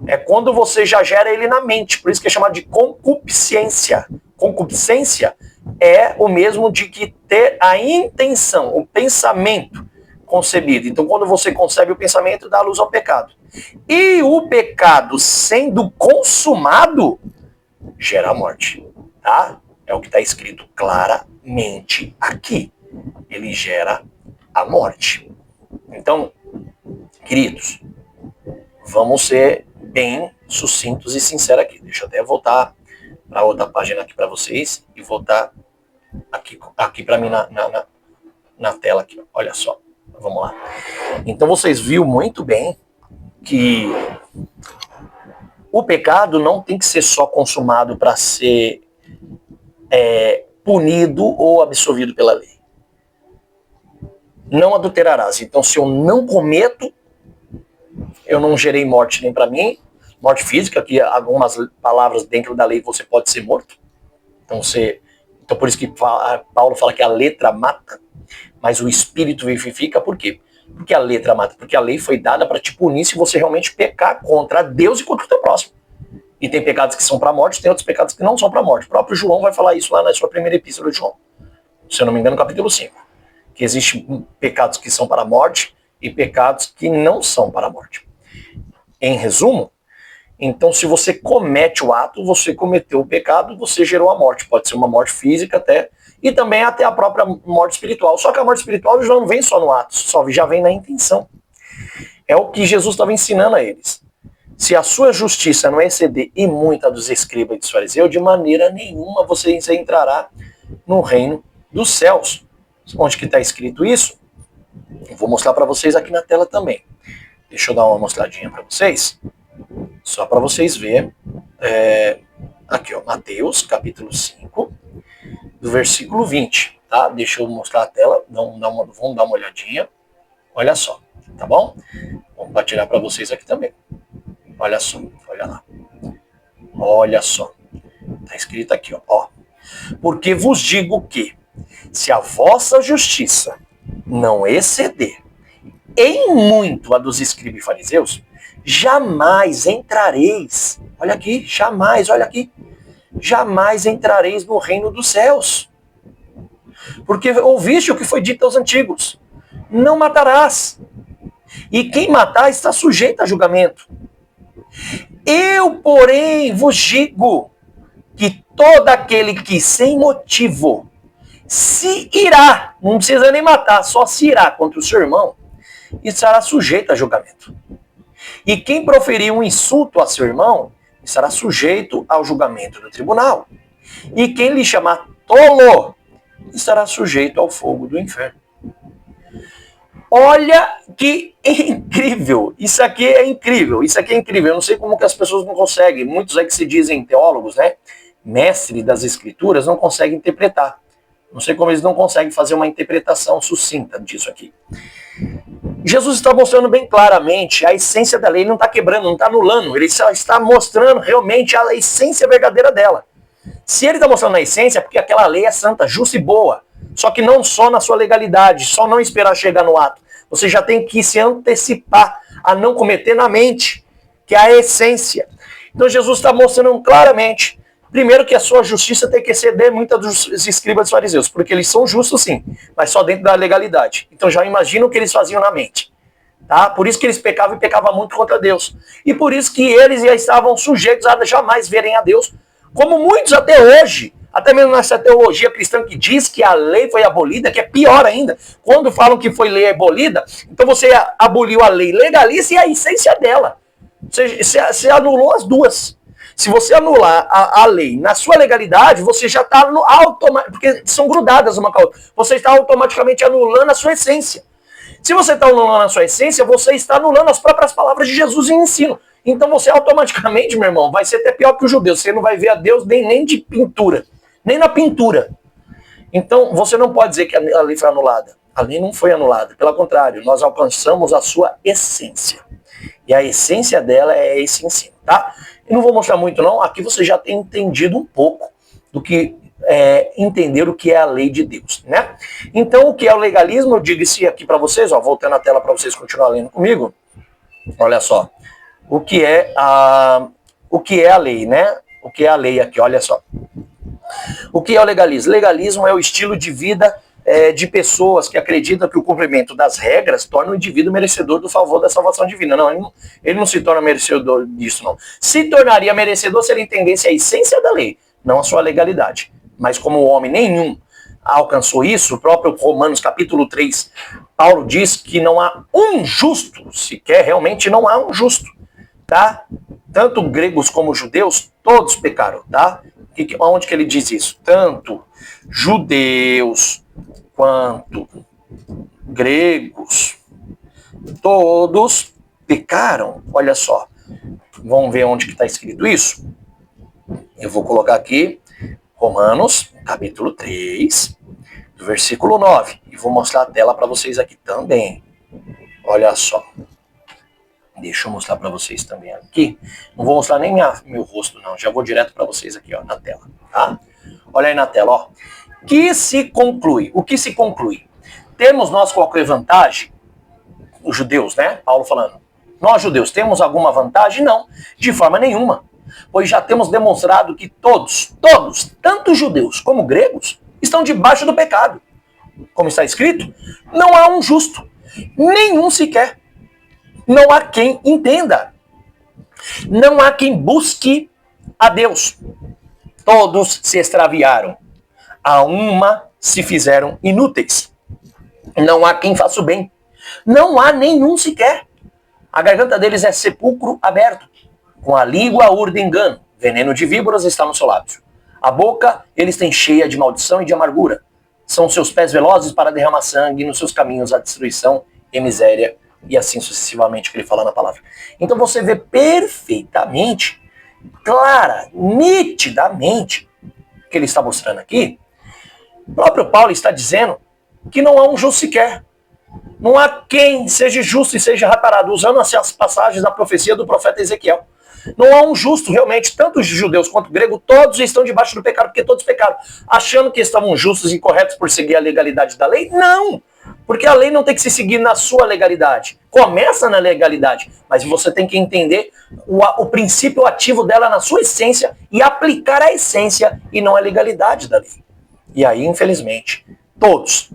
É quando você já gera ele na mente. Por isso que é chamado de concupiscência. Concupiscência é o mesmo de que ter a intenção, o pensamento concebido. Então, quando você concebe o pensamento, dá luz ao pecado. E o pecado sendo consumado, gera a morte. Tá? É o que está escrito claramente aqui. Ele gera a morte. Então, queridos, vamos ser bem sucintos e sinceros aqui. Deixa eu até voltar para outra página aqui para vocês e voltar aqui para mim na tela aqui. Olha só, vamos lá. Então vocês viram muito bem que o pecado não tem que ser só consumado para ser punido ou absolvido pela lei. Não adulterarás. Então, se eu não cometo, eu não gerei morte nem para mim, morte física, que algumas palavras dentro da lei você pode ser morto. Então por isso que Paulo fala que a letra mata, mas o espírito vivifica. Por quê? Porque a letra mata, porque a lei foi dada para te punir se você realmente pecar contra Deus e contra o teu próximo. E tem pecados que são para a morte, tem outros pecados que não são para a morte. O próprio João vai falar isso lá na sua primeira epístola de João, se eu não me engano, capítulo 5. Que existem pecados que são para a morte e pecados que não são para a morte. Em resumo, então se você comete o ato, você cometeu o pecado, você gerou a morte. Pode ser uma morte física até, e também até a própria morte espiritual. Só que a morte espiritual já não vem só no ato, já vem na intenção. É o que Jesus estava ensinando a eles. Se a sua justiça não exceder e muito a dos escribas e dos fariseus, de maneira nenhuma você entrará no reino dos céus. Onde que está escrito isso? Eu vou mostrar para vocês aqui na tela também. Deixa eu dar uma mostradinha para vocês. Só para vocês verem. Aqui, ó, Mateus, capítulo 5, do versículo 20. Tá? Deixa eu mostrar a tela. Vamos dar uma olhadinha. Olha só, tá bom? Vou compartilhar para vocês aqui também. Olha só, olha lá. Olha só. Tá escrito aqui, ó. Porque vos digo que, se a vossa justiça não exceder em muito a dos escribas e fariseus, jamais entrareis. Olha aqui, jamais, olha aqui. Jamais entrareis no reino dos céus. Porque ouviste o que foi dito aos antigos: não matarás. E quem matar está sujeito a julgamento. Eu, porém, vos digo que todo aquele que sem motivo se irá, não precisa nem matar, só se irá contra o seu irmão, estará sujeito a julgamento. E quem proferir um insulto a seu irmão estará sujeito ao julgamento do tribunal. E quem lhe chamar tolo estará sujeito ao fogo do inferno. Olha que incrível! Isso aqui é incrível, isso aqui é incrível. Eu não sei como que as pessoas não conseguem, muitos aí que se dizem teólogos, né? Mestre das escrituras, não conseguem interpretar. Não sei como eles não conseguem fazer uma interpretação sucinta disso aqui. Jesus está mostrando bem claramente a essência da lei, não está quebrando, não está anulando, ele só está mostrando realmente a essência verdadeira dela. Se ele está mostrando a essência, é porque aquela lei é santa, justa e boa. Só que não só na sua legalidade, só não esperar chegar no ato. Você já tem que se antecipar a não cometer na mente, que é a essência. Então Jesus está mostrando claramente, primeiro, que a sua justiça tem que exceder muita dos escribas e fariseus, porque eles são justos sim, mas só dentro da legalidade. Então já imagina o que eles faziam na mente. Tá? Por isso que eles pecavam e pecavam muito contra Deus. E por isso que eles já estavam sujeitos a jamais verem a Deus, como muitos até hoje, até mesmo nessa teologia cristã que diz que a lei foi abolida, que é pior ainda, quando falam que foi lei abolida, então você aboliu a lei legalista e a essência dela. Você anulou as duas. Se você anular a lei na sua legalidade, você já está automaticamente, porque são grudadas uma com a outra, você está automaticamente anulando a sua essência. Se você está anulando a sua essência, você está anulando as próprias palavras de Jesus em ensino. Então você automaticamente, meu irmão, vai ser até pior que o judeu. Você não vai ver a Deus nem de pintura, nem na pintura. Então você não pode dizer que a lei foi anulada. A lei não foi anulada. Pelo contrário, nós alcançamos a sua essência. E a essência dela é esse ensino, tá? Eu não vou mostrar muito não. Aqui você já tem entendido um pouco do que entender o que é a lei de Deus, né? Então o que é o legalismo? Eu digo isso aqui para vocês, ó, voltando a tela para vocês continuarem lendo comigo. Olha só. O que é a lei, né? O que é a lei aqui, olha só. O que é o legalismo? Legalismo é o estilo de vida de pessoas que acreditam que o cumprimento das regras torna o indivíduo merecedor do favor da salvação divina. Não, ele não se torna merecedor disso, não. Se tornaria merecedor se ele entendesse a essência da lei, não a sua legalidade. Mas como o homem nenhum alcançou isso, o próprio Romanos capítulo 3, Paulo diz que não há um justo, sequer realmente não há um justo. Tá? Tanto gregos como judeus, todos pecaram, tá? Onde que ele diz isso? Tanto judeus quanto gregos, todos pecaram. Olha só, vamos ver onde que está escrito isso? Eu vou colocar aqui, Romanos, capítulo 3, do versículo 9. E vou mostrar a tela para vocês aqui também. Olha só. Deixa eu mostrar para vocês também aqui. Não vou mostrar nem meu rosto, não. Já vou direto para vocês aqui, ó, na tela. Tá? Olha aí na tela, ó. Que se conclui? O que se conclui? Temos nós qualquer vantagem? Os judeus, né? Paulo falando. Nós, judeus, temos alguma vantagem? Não. De forma nenhuma. Pois já temos demonstrado que todos, tanto judeus como gregos, estão debaixo do pecado. Como está escrito, não há um justo. Nenhum sequer. Não há quem entenda. Não há quem busque a Deus. Todos se extraviaram. A uma se fizeram inúteis. Não há quem faça o bem. Não há nenhum sequer. A garganta deles é sepulcro aberto. Com a língua urda engano. Veneno de víboras está no seu lábio. A boca eles têm cheia de maldição e de amargura. São seus pés velozes para derramar sangue. E nos seus caminhos a destruição e miséria E assim sucessivamente que ele fala na palavra. Então você vê perfeitamente, clara, nitidamente, que ele está mostrando aqui. O próprio Paulo está dizendo que não há um justo sequer. Não há quem seja justo e seja reparado, usando as passagens da profecia do profeta Ezequiel. Não há um justo, realmente, tanto os judeus quanto o grego, todos estão debaixo do pecado, porque todos pecaram. Achando que estavam justos e corretos por seguir a legalidade da lei? Não! Porque a lei não tem que se seguir na sua legalidade. Começa na legalidade, mas você tem que entender o princípio ativo dela na sua essência e aplicar a essência e não a legalidade da lei. E aí, infelizmente, todos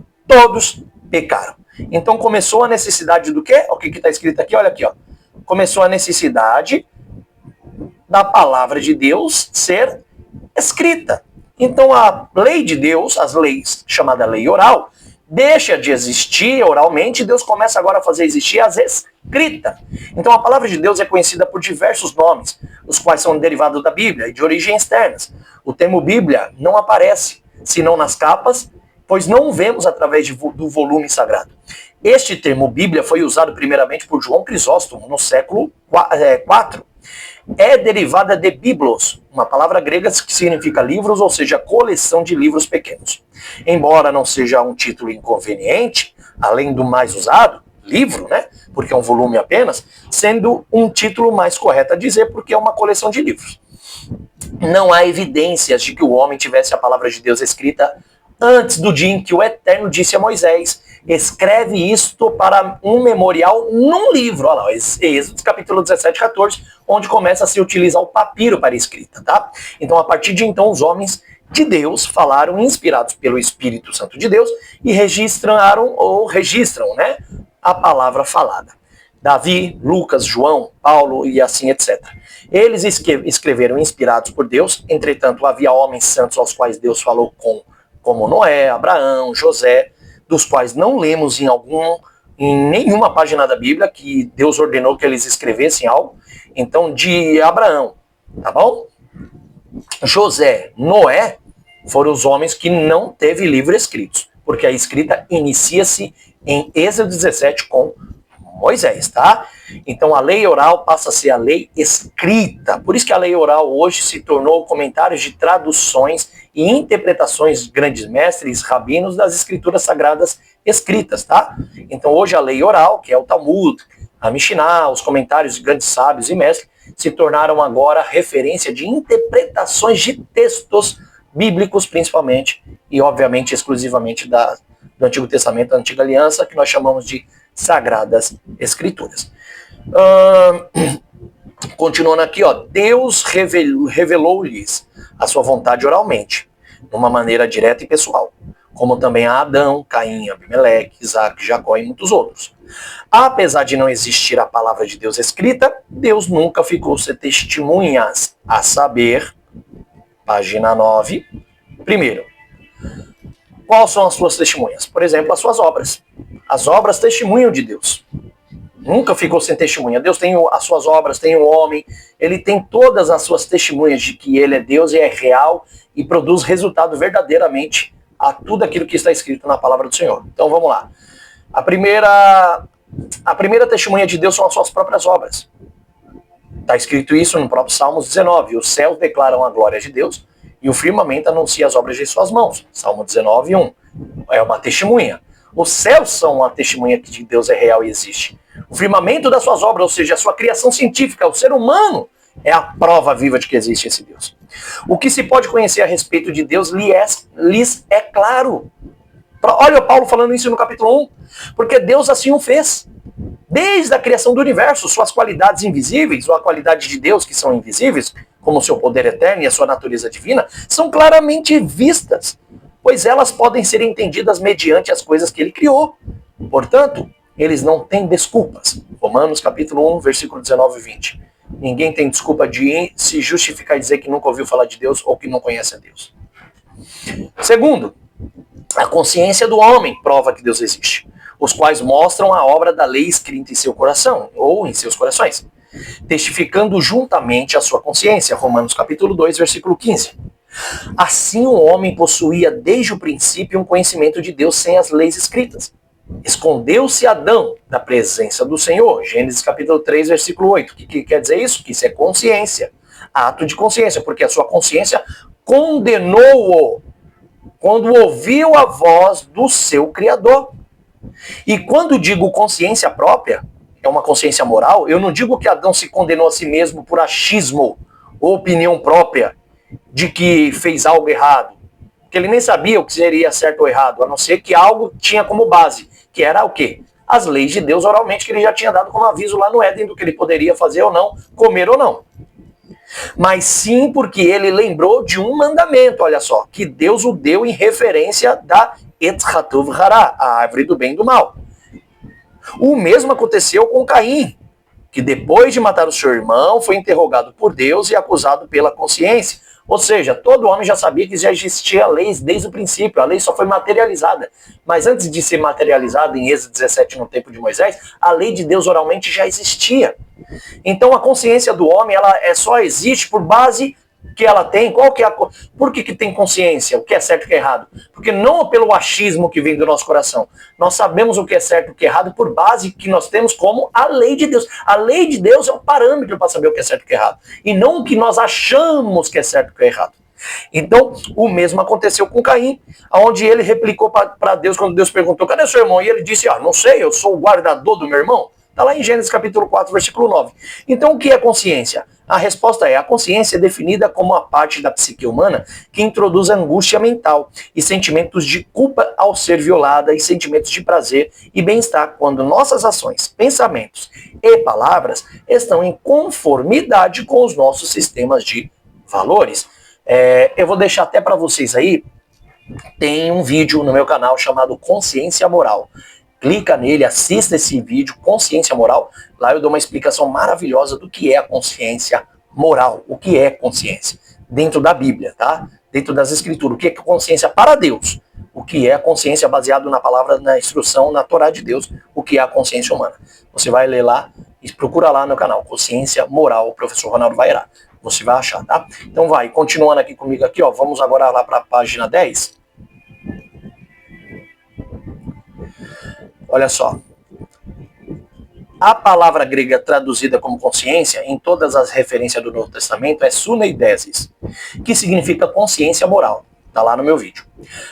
pecaram. Então começou a necessidade do quê? O que está escrito aqui? Olha aqui, ó. Começou a necessidade da palavra de Deus ser escrita. Então a lei de Deus, as leis, chamada lei oral, deixa de existir oralmente e Deus começa agora a fazer existir as escritas. Então a palavra de Deus é conhecida por diversos nomes, os quais são derivados da Bíblia e de origens externas. O termo Bíblia não aparece, senão nas capas, pois não o vemos através do volume sagrado. Este termo Bíblia foi usado primeiramente por João Crisóstomo no século IV. É derivada de biblos, uma palavra grega que significa livros, ou seja, coleção de livros pequenos. Embora não seja um título inconveniente, além do mais usado, livro, né? Porque é um volume apenas, sendo um título mais correto a dizer, porque é uma coleção de livros. Não há evidências de que o homem tivesse a palavra de Deus escrita antes do dia em que o Eterno disse a Moisés: escreve isto para um memorial num livro. Olha lá, Êxodo capítulo 17, 14, onde começa a se utilizar o papiro para escrita, tá? Então, a partir de então, os homens de Deus falaram, inspirados pelo Espírito Santo de Deus, e registram, né, a palavra falada. Davi, Lucas, João, Paulo e assim, etc. Eles escreveram inspirados por Deus, entretanto, havia homens santos aos quais Deus falou como Noé, Abraão, José, dos quais não lemos em nenhuma página da Bíblia que Deus ordenou que eles escrevessem algo. Então, de Abraão, tá bom? José, Noé, foram os homens que não teve livro escritos, porque a escrita inicia-se em Êxodo 17 com Moisés, tá? Então a lei oral passa a ser a lei escrita. Por isso que a lei oral hoje se tornou comentários de traduções e interpretações de grandes mestres, rabinos das escrituras sagradas escritas, tá? Então hoje a lei oral, que é o Talmud, a Mishnah, os comentários de grandes sábios e mestres, se tornaram agora referência de interpretações de textos bíblicos, principalmente, e obviamente exclusivamente do Antigo Testamento, da Antiga Aliança, que nós chamamos de Sagradas Escrituras. Continuando aqui, ó, Deus revelou-lhes a sua vontade oralmente, de uma maneira direta e pessoal, como também a Adão, Caim, Abimeleque, Isaac, Jacó e muitos outros. Apesar de não existir a palavra de Deus escrita, Deus nunca ficou sem testemunhas, a saber, página 9, primeiro, quais são as suas testemunhas? Por exemplo, as suas obras. As obras testemunham de Deus. Nunca ficou sem testemunha. Deus tem as suas obras, tem o homem, ele tem todas as suas testemunhas de que ele é Deus e é real e produz resultado verdadeiramente a tudo aquilo que está escrito na palavra do Senhor. Então vamos lá. A primeira testemunha de Deus são as suas próprias obras. Está escrito isso no próprio Salmos 19. Os céus declaram a glória de Deus e o firmamento anuncia as obras de suas mãos. Salmo 19, 1. É uma testemunha. Os céus são uma testemunha que de Deus é real e existe. O firmamento das suas obras, ou seja, a sua criação científica, o ser humano, é a prova viva de que existe esse Deus. O que se pode conhecer a respeito de Deus lhes é claro. Olha o Paulo falando isso no capítulo 1. Porque Deus assim o fez. Desde a criação do universo, suas qualidades invisíveis, ou a qualidade de Deus que são invisíveis, como o seu poder eterno e a sua natureza divina, são claramente vistas, pois elas podem ser entendidas mediante as coisas que ele criou. Portanto, eles não têm desculpas. Romanos capítulo 1, versículo 19 e 20. Ninguém tem desculpa de se justificar e dizer que nunca ouviu falar de Deus ou que não conhece a Deus. Segundo, a consciência do homem prova que Deus existe, os quais mostram a obra da lei escrita em seu coração, ou em seus corações, testificando juntamente a sua consciência. Romanos capítulo 2, versículo 15. Assim o homem possuía desde o princípio um conhecimento de Deus sem as leis escritas. Escondeu-se Adão da presença do Senhor. Gênesis capítulo 3, versículo 8. O que quer dizer isso? Que isso é consciência. Ato de consciência, porque a sua consciência condenou-o quando ouviu a voz do seu Criador. E quando digo consciência própria, é uma consciência moral, eu não digo que Adão se condenou a si mesmo por achismo ou opinião própria de que fez algo errado. Porque ele nem sabia o que seria certo ou errado, a não ser que algo tinha como base, que era o quê? As leis de Deus oralmente, que ele já tinha dado como aviso lá no Éden do que ele poderia fazer ou não, comer ou não. Mas sim porque ele lembrou de um mandamento, olha só, que Deus o deu em referência da Etz Hatuv Hara, a árvore do bem e do mal. O mesmo aconteceu com Caim, que depois de matar o seu irmão, foi interrogado por Deus e acusado pela consciência. Ou seja, todo homem já sabia que já existia leis desde o princípio, a lei só foi materializada. Mas antes de ser materializada em Êxodo 17, no tempo de Moisés, a lei de Deus oralmente já existia. Então a consciência do homem, ela só existe por base que ela tem. Qual que é por que tem consciência? O que é certo e o que é errado? Porque não pelo achismo que vem do nosso coração. Nós sabemos o que é certo e o que é errado por base que nós temos como a lei de Deus. A lei de Deus é o parâmetro para saber o que é certo e o que é errado. E não o que nós achamos que é certo e o que é errado. Então, o mesmo aconteceu com Caim, onde ele replicou para Deus quando Deus perguntou: cadê seu irmão? E ele disse: não sei, eu sou o guardador do meu irmão. Está lá em Gênesis capítulo 4, versículo 9. Então, o que é consciência? A resposta é: a consciência é definida como a parte da psique humana que introduz angústia mental e sentimentos de culpa ao ser violada e sentimentos de prazer e bem-estar quando nossas ações, pensamentos e palavras estão em conformidade com os nossos sistemas de valores. Eu vou deixar até para vocês aí, tem um vídeo no meu canal chamado Consciência Moral. Clica nele, assista esse vídeo, Consciência Moral. Lá eu dou uma explicação maravilhosa do que é a consciência moral. O que é consciência? Dentro da Bíblia, tá? Dentro das Escrituras. O que é consciência para Deus? O que é a consciência baseado na palavra, na instrução, na Torá de Deus? O que é a consciência humana? Você vai ler lá e procura lá no canal, Consciência Moral, professor Ronaldo Vairá. Você vai achar, tá? Então vai, continuando aqui comigo aqui, ó. Vamos agora lá para a página 10. Olha só. A palavra grega traduzida como consciência, em todas as referências do Novo Testamento, é suneidesis, que significa consciência moral. Está lá no meu vídeo.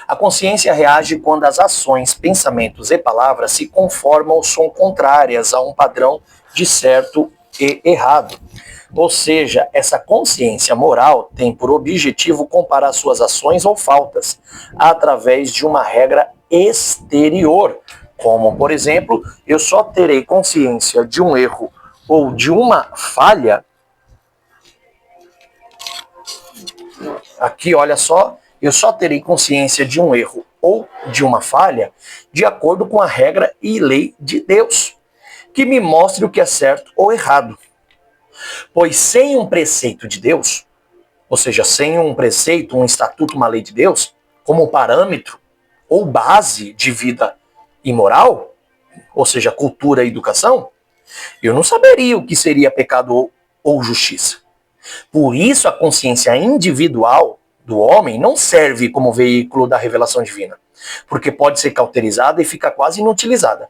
A consciência reage quando as ações, pensamentos e palavras se conformam ou são contrárias a um padrão de certo e errado. Ou seja, essa consciência moral tem por objetivo comparar suas ações ou faltas através de uma regra exterior. Como, por exemplo, eu só terei consciência de um erro ou de uma falha. Aqui, olha só, eu só terei consciência de um erro ou de uma falha de acordo com a regra e lei de Deus, que me mostre o que é certo ou errado. Pois sem um preceito de Deus, ou seja, sem um preceito, um estatuto, uma lei de Deus, como parâmetro ou base de vida e moral, ou seja, cultura e educação, eu não saberia o que seria pecado ou justiça. Por isso a consciência individual do homem não serve como veículo da revelação divina, porque pode ser cauterizada e fica quase inutilizada.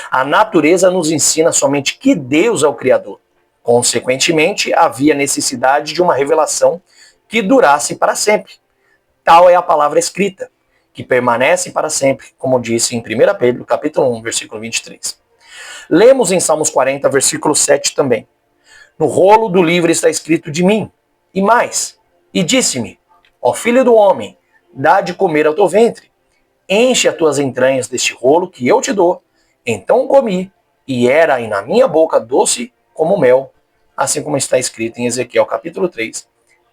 A natureza nos ensina somente que Deus é o Criador. Consequentemente, havia necessidade de uma revelação que durasse para sempre. Tal é a palavra escrita, que permanece para sempre, como disse em 1 Pedro, capítulo 1, versículo 23. Lemos em Salmos 40, versículo 7 também. No rolo do livro está escrito de mim, e mais, e disse-me: ó filho do homem, dá de comer ao teu ventre, enche as tuas entranhas deste rolo que eu te dou. Então comi, e era aí na minha boca doce como mel, assim como está escrito em Ezequiel capítulo 3,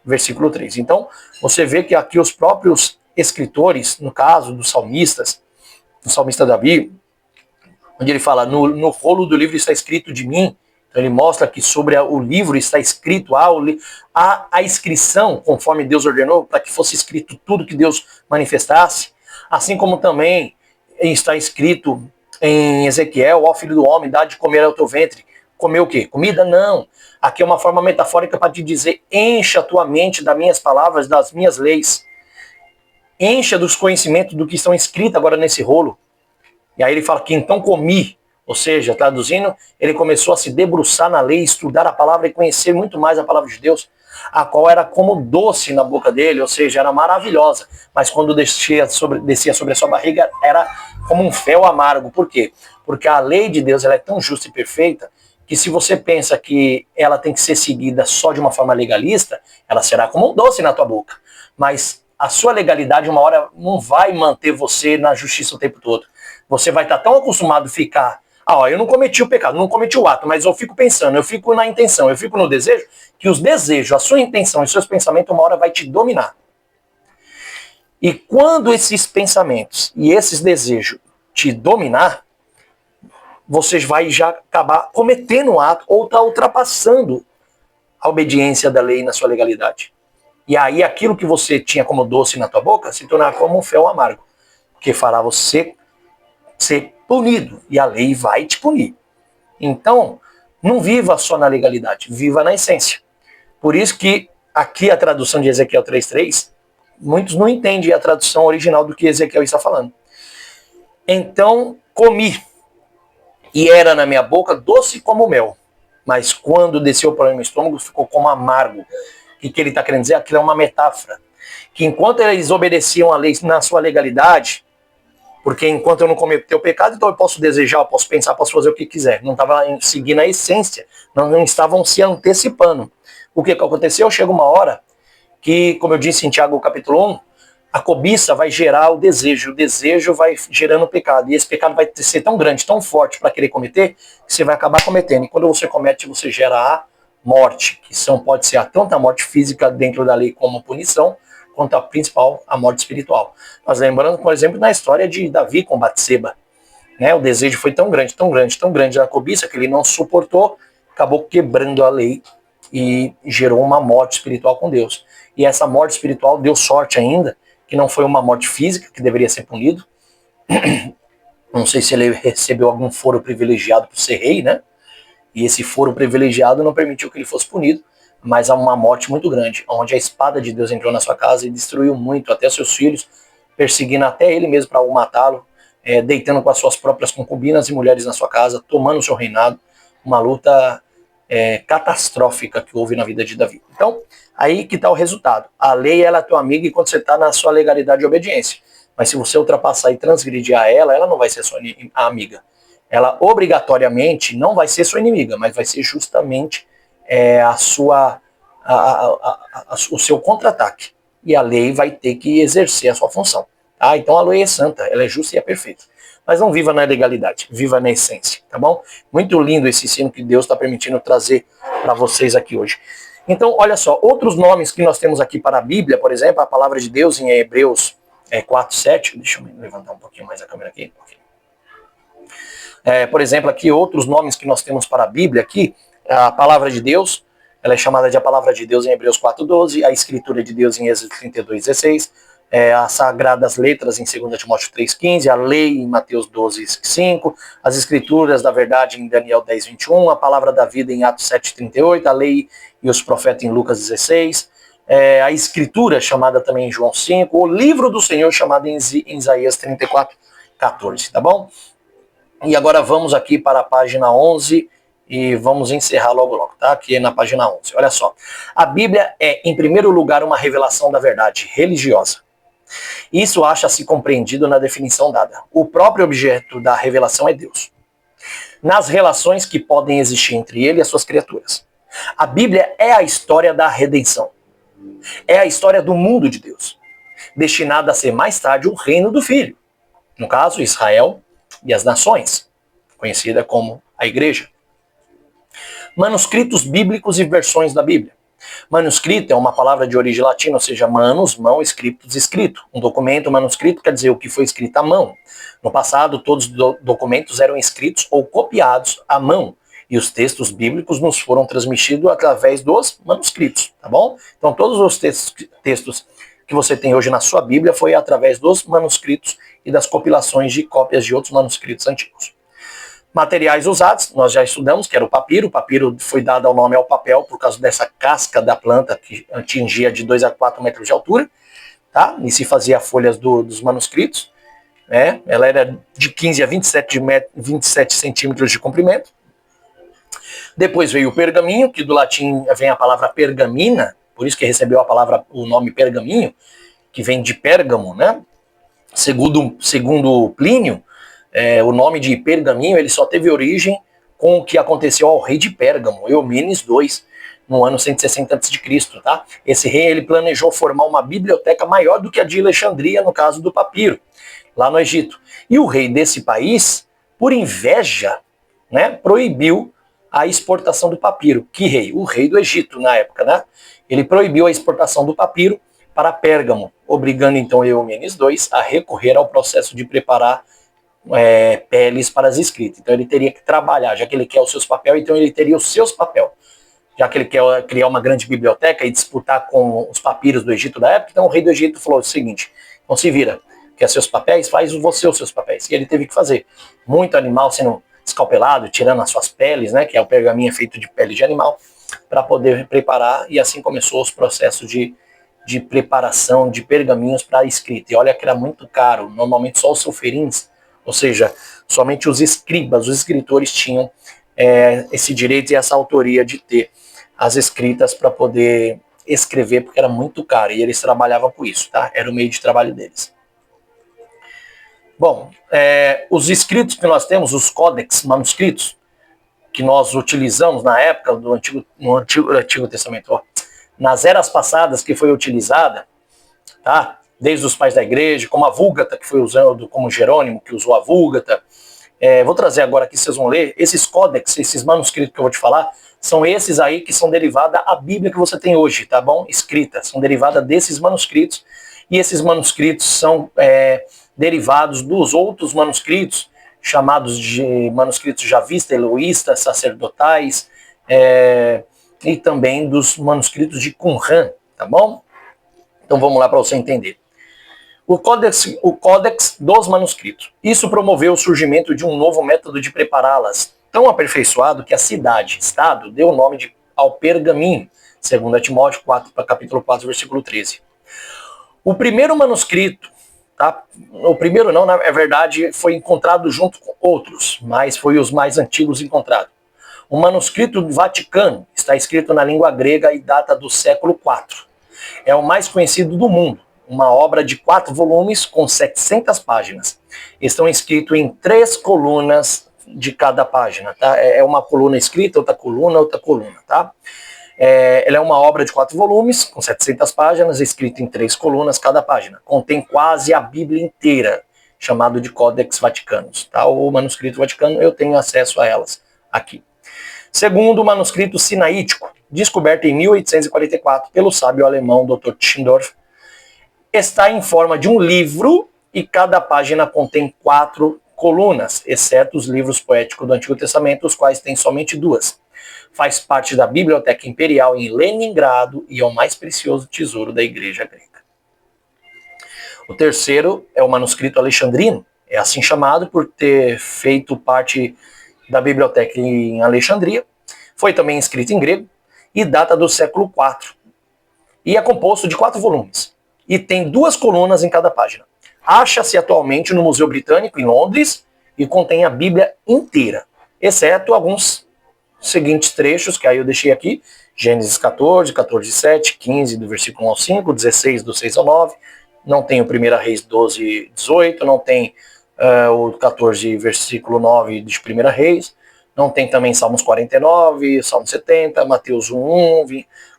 versículo 3. Então, você vê que aqui os próprios escritores, no caso dos salmistas, do salmista Davi, onde ele fala, no rolo do livro está escrito de mim, então ele mostra que sobre o livro está escrito, a inscrição, conforme Deus ordenou, para que fosse escrito tudo que Deus manifestasse, assim como também está escrito em Ezequiel: ó filho do homem, dá de comer ao teu ventre. Comer o quê? Comida? Não. Aqui é uma forma metafórica para te dizer: encha a tua mente das minhas palavras, das minhas leis. Encha dos conhecimentos do que estão escritos agora nesse rolo. E aí ele fala que então comi, ou seja, traduzindo, ele começou a se debruçar na lei, estudar a palavra e conhecer muito mais a palavra de Deus, a qual era como doce na boca dele, ou seja, era maravilhosa, mas quando descia sobre a sua barriga, era como um fel amargo. Por quê? Porque a lei de Deus ela é tão justa e perfeita, que se você pensa que ela tem que ser seguida só de uma forma legalista, ela será como um doce na tua boca. Mas a sua legalidade, uma hora, não vai manter você na justiça o tempo todo. Você vai estar tão acostumado a ficar, eu não cometi o pecado, não cometi o ato, mas eu fico pensando, eu fico na intenção, eu fico no desejo, que os desejos, a sua intenção e seus pensamentos, uma hora vai te dominar. E quando esses pensamentos e esses desejos te dominar, você vai já acabar cometendo um ato ou está ultrapassando a obediência da lei na sua legalidade. E aí aquilo que você tinha como doce na tua boca se tornará como um fel amargo, que fará você ser punido, e a lei vai te punir. Então, não viva só na legalidade, viva na essência. Por isso que aqui a tradução de Ezequiel 3:3, muitos não entendem a tradução original do que Ezequiel está falando. Então, comi, e era na minha boca doce como mel, mas quando desceu para o meu estômago ficou como amargo. O que ele está querendo dizer? Aquilo é uma metáfora. Que enquanto eles obedeciam a lei na sua legalidade, porque enquanto eu não cometi o pecado, então eu posso desejar, eu posso pensar, posso fazer o que quiser. Não estava seguindo a essência, não estavam se antecipando. O que aconteceu? Chega uma hora que, como eu disse em Tiago capítulo 1, a cobiça vai gerar o desejo vai gerando o pecado, e esse pecado vai ser tão grande, tão forte para querer cometer, que você vai acabar cometendo. E quando você comete, você gera a morte, que pode ser tanto a morte física dentro da lei como punição, quanto a principal, a morte espiritual. Nós lembrando, por exemplo, na história de Davi com Batseba, né? O desejo foi tão grande, tão grande, tão grande na cobiça, que ele não suportou, acabou quebrando a lei e gerou uma morte espiritual com Deus. E essa morte espiritual deu sorte ainda, que não foi uma morte física, que deveria ser punido. Não sei se ele recebeu algum foro privilegiado por ser rei, né? E esse foro privilegiado não permitiu que ele fosse punido, mas há uma morte muito grande, onde a espada de Deus entrou na sua casa e destruiu muito, até seus filhos, perseguindo até ele mesmo para matá-lo, deitando com as suas próprias concubinas e mulheres na sua casa, tomando o seu reinado, uma luta catastrófica que houve na vida de Davi. Então, aí que está o resultado. A lei ela é tua amiga enquanto você está na sua legalidade e obediência. Mas se você ultrapassar e transgredir a ela não vai ser sua amiga. Ela obrigatoriamente não vai ser sua inimiga, mas vai ser justamente o seu contra-ataque. E a lei vai ter que exercer a sua função. Tá? Então a lei é santa, ela é justa e é perfeita. Mas não viva na legalidade, viva na essência, tá bom? Muito lindo esse ensino que Deus está permitindo trazer para vocês aqui hoje. Então, olha só, outros nomes que nós temos aqui para a Bíblia, por exemplo, a palavra de Deus em Hebreus 4:7, deixa eu levantar um pouquinho mais a câmera aqui. Por exemplo, aqui outros nomes que nós temos para a Bíblia aqui, a palavra de Deus, ela é chamada de a palavra de Deus em Hebreus 4:12, a escritura de Deus em Êxodo 32:16, as sagradas letras em 2 Timóteo 3:15, a lei em Mateus 12:5, as escrituras da verdade em Daniel 10:21, a palavra da vida em Atos 7:38, a lei e os profetas em Lucas 16, a escritura chamada também em João 5, o livro do Senhor chamado em Isaías 34:14, tá bom? E agora vamos aqui para a página 11 e vamos encerrar logo, tá? Aqui na página 11. Olha só. A Bíblia é, em primeiro lugar, uma revelação da verdade religiosa. Isso acha-se compreendido na definição dada. O próprio objeto da revelação é Deus. Nas relações que podem existir entre ele e as suas criaturas. A Bíblia é a história da redenção. É a história do mundo de Deus, destinada a ser mais tarde o reino do Filho. No caso, Israel e as nações, conhecida como a Igreja. Manuscritos bíblicos e versões da Bíblia. Manuscrito é uma palavra de origem latina, ou seja, manus, mão, scriptus, escrito. Um documento manuscrito quer dizer o que foi escrito à mão. No passado, todos os documentos eram escritos ou copiados à mão, e os textos bíblicos nos foram transmitidos através dos manuscritos, tá bom? Então, todos os textos que você tem hoje na sua Bíblia foi através dos manuscritos e das compilações de cópias de outros manuscritos antigos. Materiais usados, nós já estudamos, que era o papiro. O papiro foi dado ao nome ao papel por causa dessa casca da planta que atingia de 2 a 4 metros de altura, tá? E se fazia folhas dos manuscritos. né? Ela era de 15 a 27 centímetros de comprimento. Depois veio o pergaminho, que do latim vem a palavra pergamina, por isso que recebeu o nome pergaminho, que vem de Pérgamo, né? Segundo Plínio, o nome de pergaminho ele só teve origem com o que aconteceu ao rei de Pérgamo, Eumenes II, no ano 160 a.C., tá? Esse rei ele planejou formar uma biblioteca maior do que a de Alexandria, no caso do papiro, lá no Egito. E o rei desse país, por inveja, né, proibiu a exportação do papiro. Que rei? O rei do Egito, na época, né? Ele proibiu a exportação do papiro para Pérgamo, obrigando então Eumenes II a recorrer ao processo de preparar peles para as escritas. Então ele teria que trabalhar, já que ele quer os seus papéis, então ele teria os seus papéis. Já que ele quer criar uma grande biblioteca e disputar com os papiros do Egito da época, então o rei do Egito falou o seguinte, então se vira, quer seus papéis? Faz você os seus papéis. E ele teve que fazer. Muito animal sendo escalpelado, tirando as suas peles, né, que é o pergaminho feito de pele de animal, para poder preparar, e assim começou os processos de preparação de pergaminhos para a escrita. E olha que era muito caro, normalmente só os soferins, ou seja, somente os escribas, os escritores tinham esse direito e essa autoria de ter as escritas para poder escrever, porque era muito caro, e eles trabalhavam com isso, tá? Era o meio de trabalho deles. Bom, os escritos que nós temos, os códex manuscritos, que nós utilizamos na época do Antigo Testamento, ó, nas eras passadas que foi utilizada, tá? Desde os pais da igreja, como a Vulgata, que foi usando, como Jerônimo, que usou a Vulgata. Vou trazer agora aqui, vocês vão ler, esses códex, esses manuscritos que eu vou te falar, são esses aí que são derivados da Bíblia que você tem hoje, tá bom? Escrita, são derivadas desses manuscritos, e esses manuscritos são derivados dos outros manuscritos, chamados de manuscritos javistas, eloístas, sacerdotais, e também dos manuscritos de Qumran, tá bom? Então vamos lá para você entender. O códex dos manuscritos. Isso promoveu o surgimento de um novo método de prepará-las, tão aperfeiçoado que a cidade-estado deu o nome ao pergaminho, segundo Timóteo 4, capítulo 4, versículo 13. O primeiro manuscrito, tá? O primeiro não, na verdade, foi encontrado junto com outros, mas foi os mais antigos encontrados. O manuscrito do Vaticano está escrito na língua grega e data do século IV. É o mais conhecido do mundo, uma obra de 4 volumes com 700 páginas. Estão escritos em 3 colunas de cada página, tá? É uma coluna escrita, outra coluna, tá? Ela é uma obra de 4 volumes, com 700 páginas, escrita em 3 colunas cada página. Contém quase a Bíblia inteira, chamado de Codex Vaticanus, tá? O manuscrito Vaticano, eu tenho acesso a elas aqui. Segundo o manuscrito sinaítico, descoberto em 1844 pelo sábio alemão Dr. Tischendorf, está em forma de um livro e cada página contém 4 colunas, exceto os livros poéticos do Antigo Testamento, os quais têm somente 2. Faz parte da Biblioteca Imperial em Leningrado e é o mais precioso tesouro da Igreja Grega. O terceiro é o manuscrito alexandrino, é assim chamado por ter feito parte da biblioteca em Alexandria, foi também escrito em grego e data do século IV. E é composto de 4 volumes e tem 2 colunas em cada página. Acha-se atualmente no Museu Britânico, em Londres, e contém a Bíblia inteira, exceto alguns seguintes trechos, que aí eu deixei aqui, Gênesis 14, 14:7, 15 do versículo 1 ao 5, 16 do 6 ao 9, não tem o 1 Reis 12, 18, não tem o 14, versículo 9 de 1 Reis, não tem também Salmos 49, Salmo 70, Mateus 1,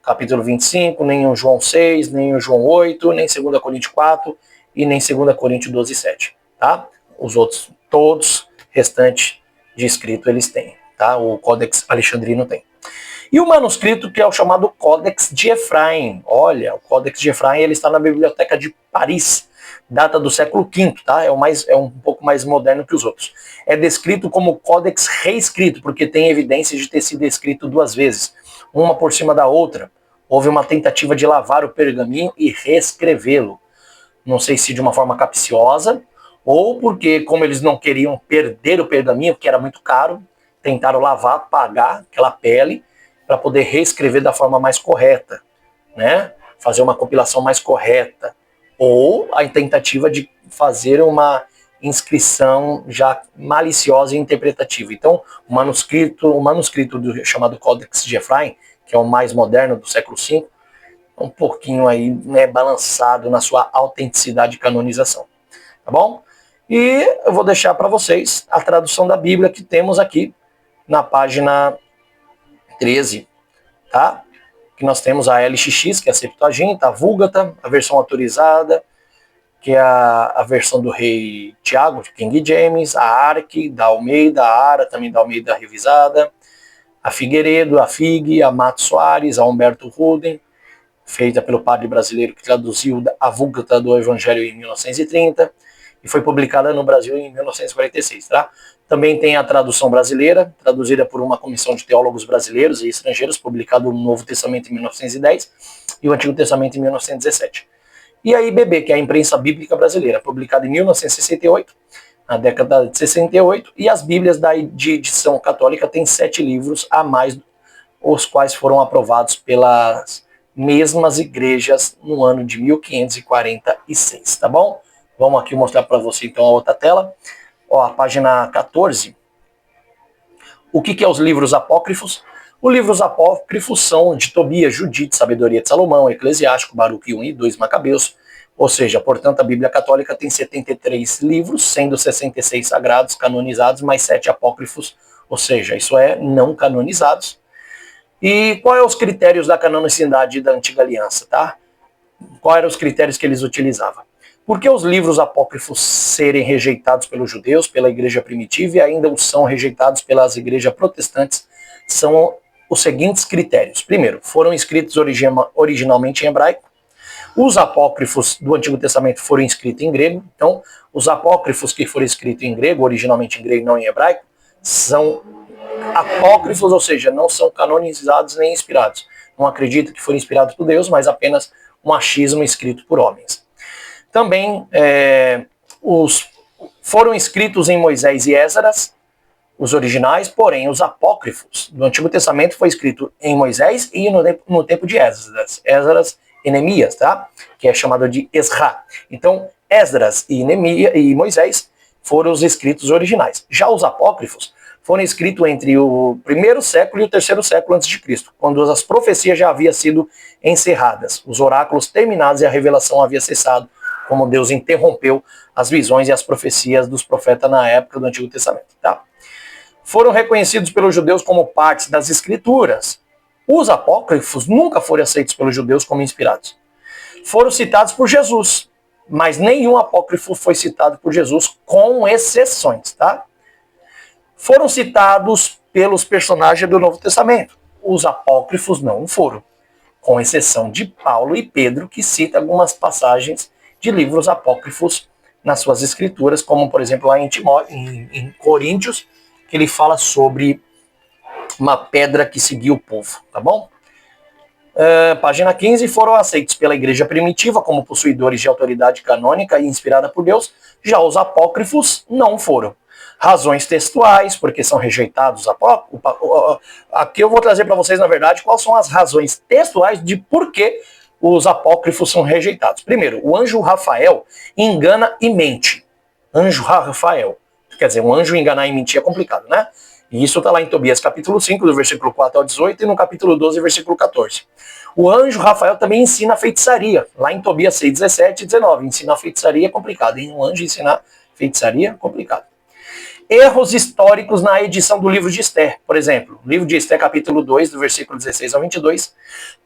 capítulo 25, nem o João 6, nem o João 8, nem 2 Coríntios 4 e nem 2 Coríntios 12, 7, tá? Os outros, todos restantes de escrito eles têm, tá? O Códex Alexandrino tem. E o manuscrito que é o chamado Códex de Efraim. Olha, o Códex de Efraim ele está na Biblioteca de Paris, data do século V, tá? É um pouco mais moderno que os outros. É descrito como Códex reescrito, porque tem evidências de ter sido escrito 2 vezes, uma por cima da outra. Houve uma tentativa de lavar o pergaminho e reescrevê-lo. Não sei se de uma forma capciosa, ou porque, como eles não queriam perder o pergaminho, que era muito caro, tentaram lavar, apagar aquela pele, para poder reescrever da forma mais correta, né? Fazer uma compilação mais correta. Ou a tentativa de fazer uma inscrição já maliciosa e interpretativa. Então, o manuscrito chamado Codex de Efraim, que é o mais moderno do século V, é um pouquinho aí, né, balançado na sua autenticidade e canonização. Tá bom? E eu vou deixar para vocês a tradução da Bíblia que temos aqui na página 13, tá? Que nós temos a LXX, que é a Septuaginta, a Vulgata, a versão autorizada, que é a versão do rei Tiago, de King James, a ARC, da Almeida, a ARA, também da Almeida revisada, a Figueiredo, a FIG, a Mato Soares, a Humberto Ruden, feita pelo padre brasileiro que traduziu a Vulgata do Evangelho em 1930 e foi publicada no Brasil em 1946, tá? Também tem a tradução brasileira, traduzida por uma comissão de teólogos brasileiros e estrangeiros, publicado no Novo Testamento em 1910 e o Antigo Testamento em 1917. E a IBB, que é a Imprensa Bíblica Brasileira, publicada em 1968, na década de 68, e as Bíblias de edição católica têm 7 livros a mais, os quais foram aprovados pelas mesmas igrejas no ano de 1546, tá bom? Vamos aqui mostrar para você então a outra tela. Ó, a página 14. O que é os livros apócrifos? Os livros apócrifos são de Tobias, Judite, Sabedoria de Salomão, Eclesiástico, Baruque 1 e 2, Macabeus. Ou seja, portanto, a Bíblia Católica tem 73 livros, sendo 66 sagrados, canonizados, mais 7 apócrifos, ou seja, isso é, não canonizados. E quais são os critérios da canonicidade da Antiga Aliança, tá? Quais eram os critérios que eles utilizavam? Por que os livros apócrifos serem rejeitados pelos judeus, pela igreja primitiva, e ainda são rejeitados pelas igrejas protestantes? São os seguintes critérios. Primeiro, foram escritos originalmente em hebraico. Os apócrifos do Antigo Testamento foram escritos em grego. Então, os apócrifos que foram escritos em grego, originalmente em grego e não em hebraico, são apócrifos, ou seja, não são canonizados nem inspirados. Não acredito que foram inspirados por Deus, mas apenas um achismo escrito por homens. Também foram escritos em Moisés e Esdras, os originais, porém os apócrifos do Antigo Testamento foi escrito em Moisés e no tempo de Esdras e Neemias, tá? Que é chamado de Ezra. Então, Esdras e Moisés foram os escritos originais. Já os apócrifos foram escritos entre o 1º século e o 3º século antes de Cristo, quando as profecias já haviam sido encerradas, os oráculos terminados e a revelação havia cessado, como Deus interrompeu as visões e as profecias dos profetas na época do Antigo Testamento. Tá? Foram reconhecidos pelos judeus como partes das Escrituras. Os apócrifos nunca foram aceitos pelos judeus como inspirados. Foram citados por Jesus, mas nenhum apócrifo foi citado por Jesus, com exceções. Tá? Foram citados pelos personagens do Novo Testamento. Os apócrifos não foram, com exceção de Paulo e Pedro, que cita algumas passagens de livros apócrifos nas suas escrituras, como por exemplo lá em Coríntios, que ele fala sobre uma pedra que seguia o povo, tá bom? Página 15, foram aceitos pela igreja primitiva como possuidores de autoridade canônica e inspirada por Deus, já os apócrifos não foram. Razões textuais, porque são rejeitados os apócrifos. Aqui eu vou trazer para vocês, na verdade, quais são as razões textuais de por que os apócrifos são rejeitados. Primeiro, o anjo Rafael engana e mente. Anjo Rafael. Quer dizer, um anjo enganar e mentir é complicado, né? E isso está lá em Tobias capítulo 5, do versículo 4 ao 18, e no capítulo 12, versículo 14. O anjo Rafael também ensina feitiçaria. Lá em Tobias 6, 17 e 19. Ensinar feitiçaria é complicado, hein? Um anjo ensinar feitiçaria é complicado. Erros históricos na edição do livro de Esther. Por exemplo, livro de Esther, capítulo 2, do versículo 16 ao 22,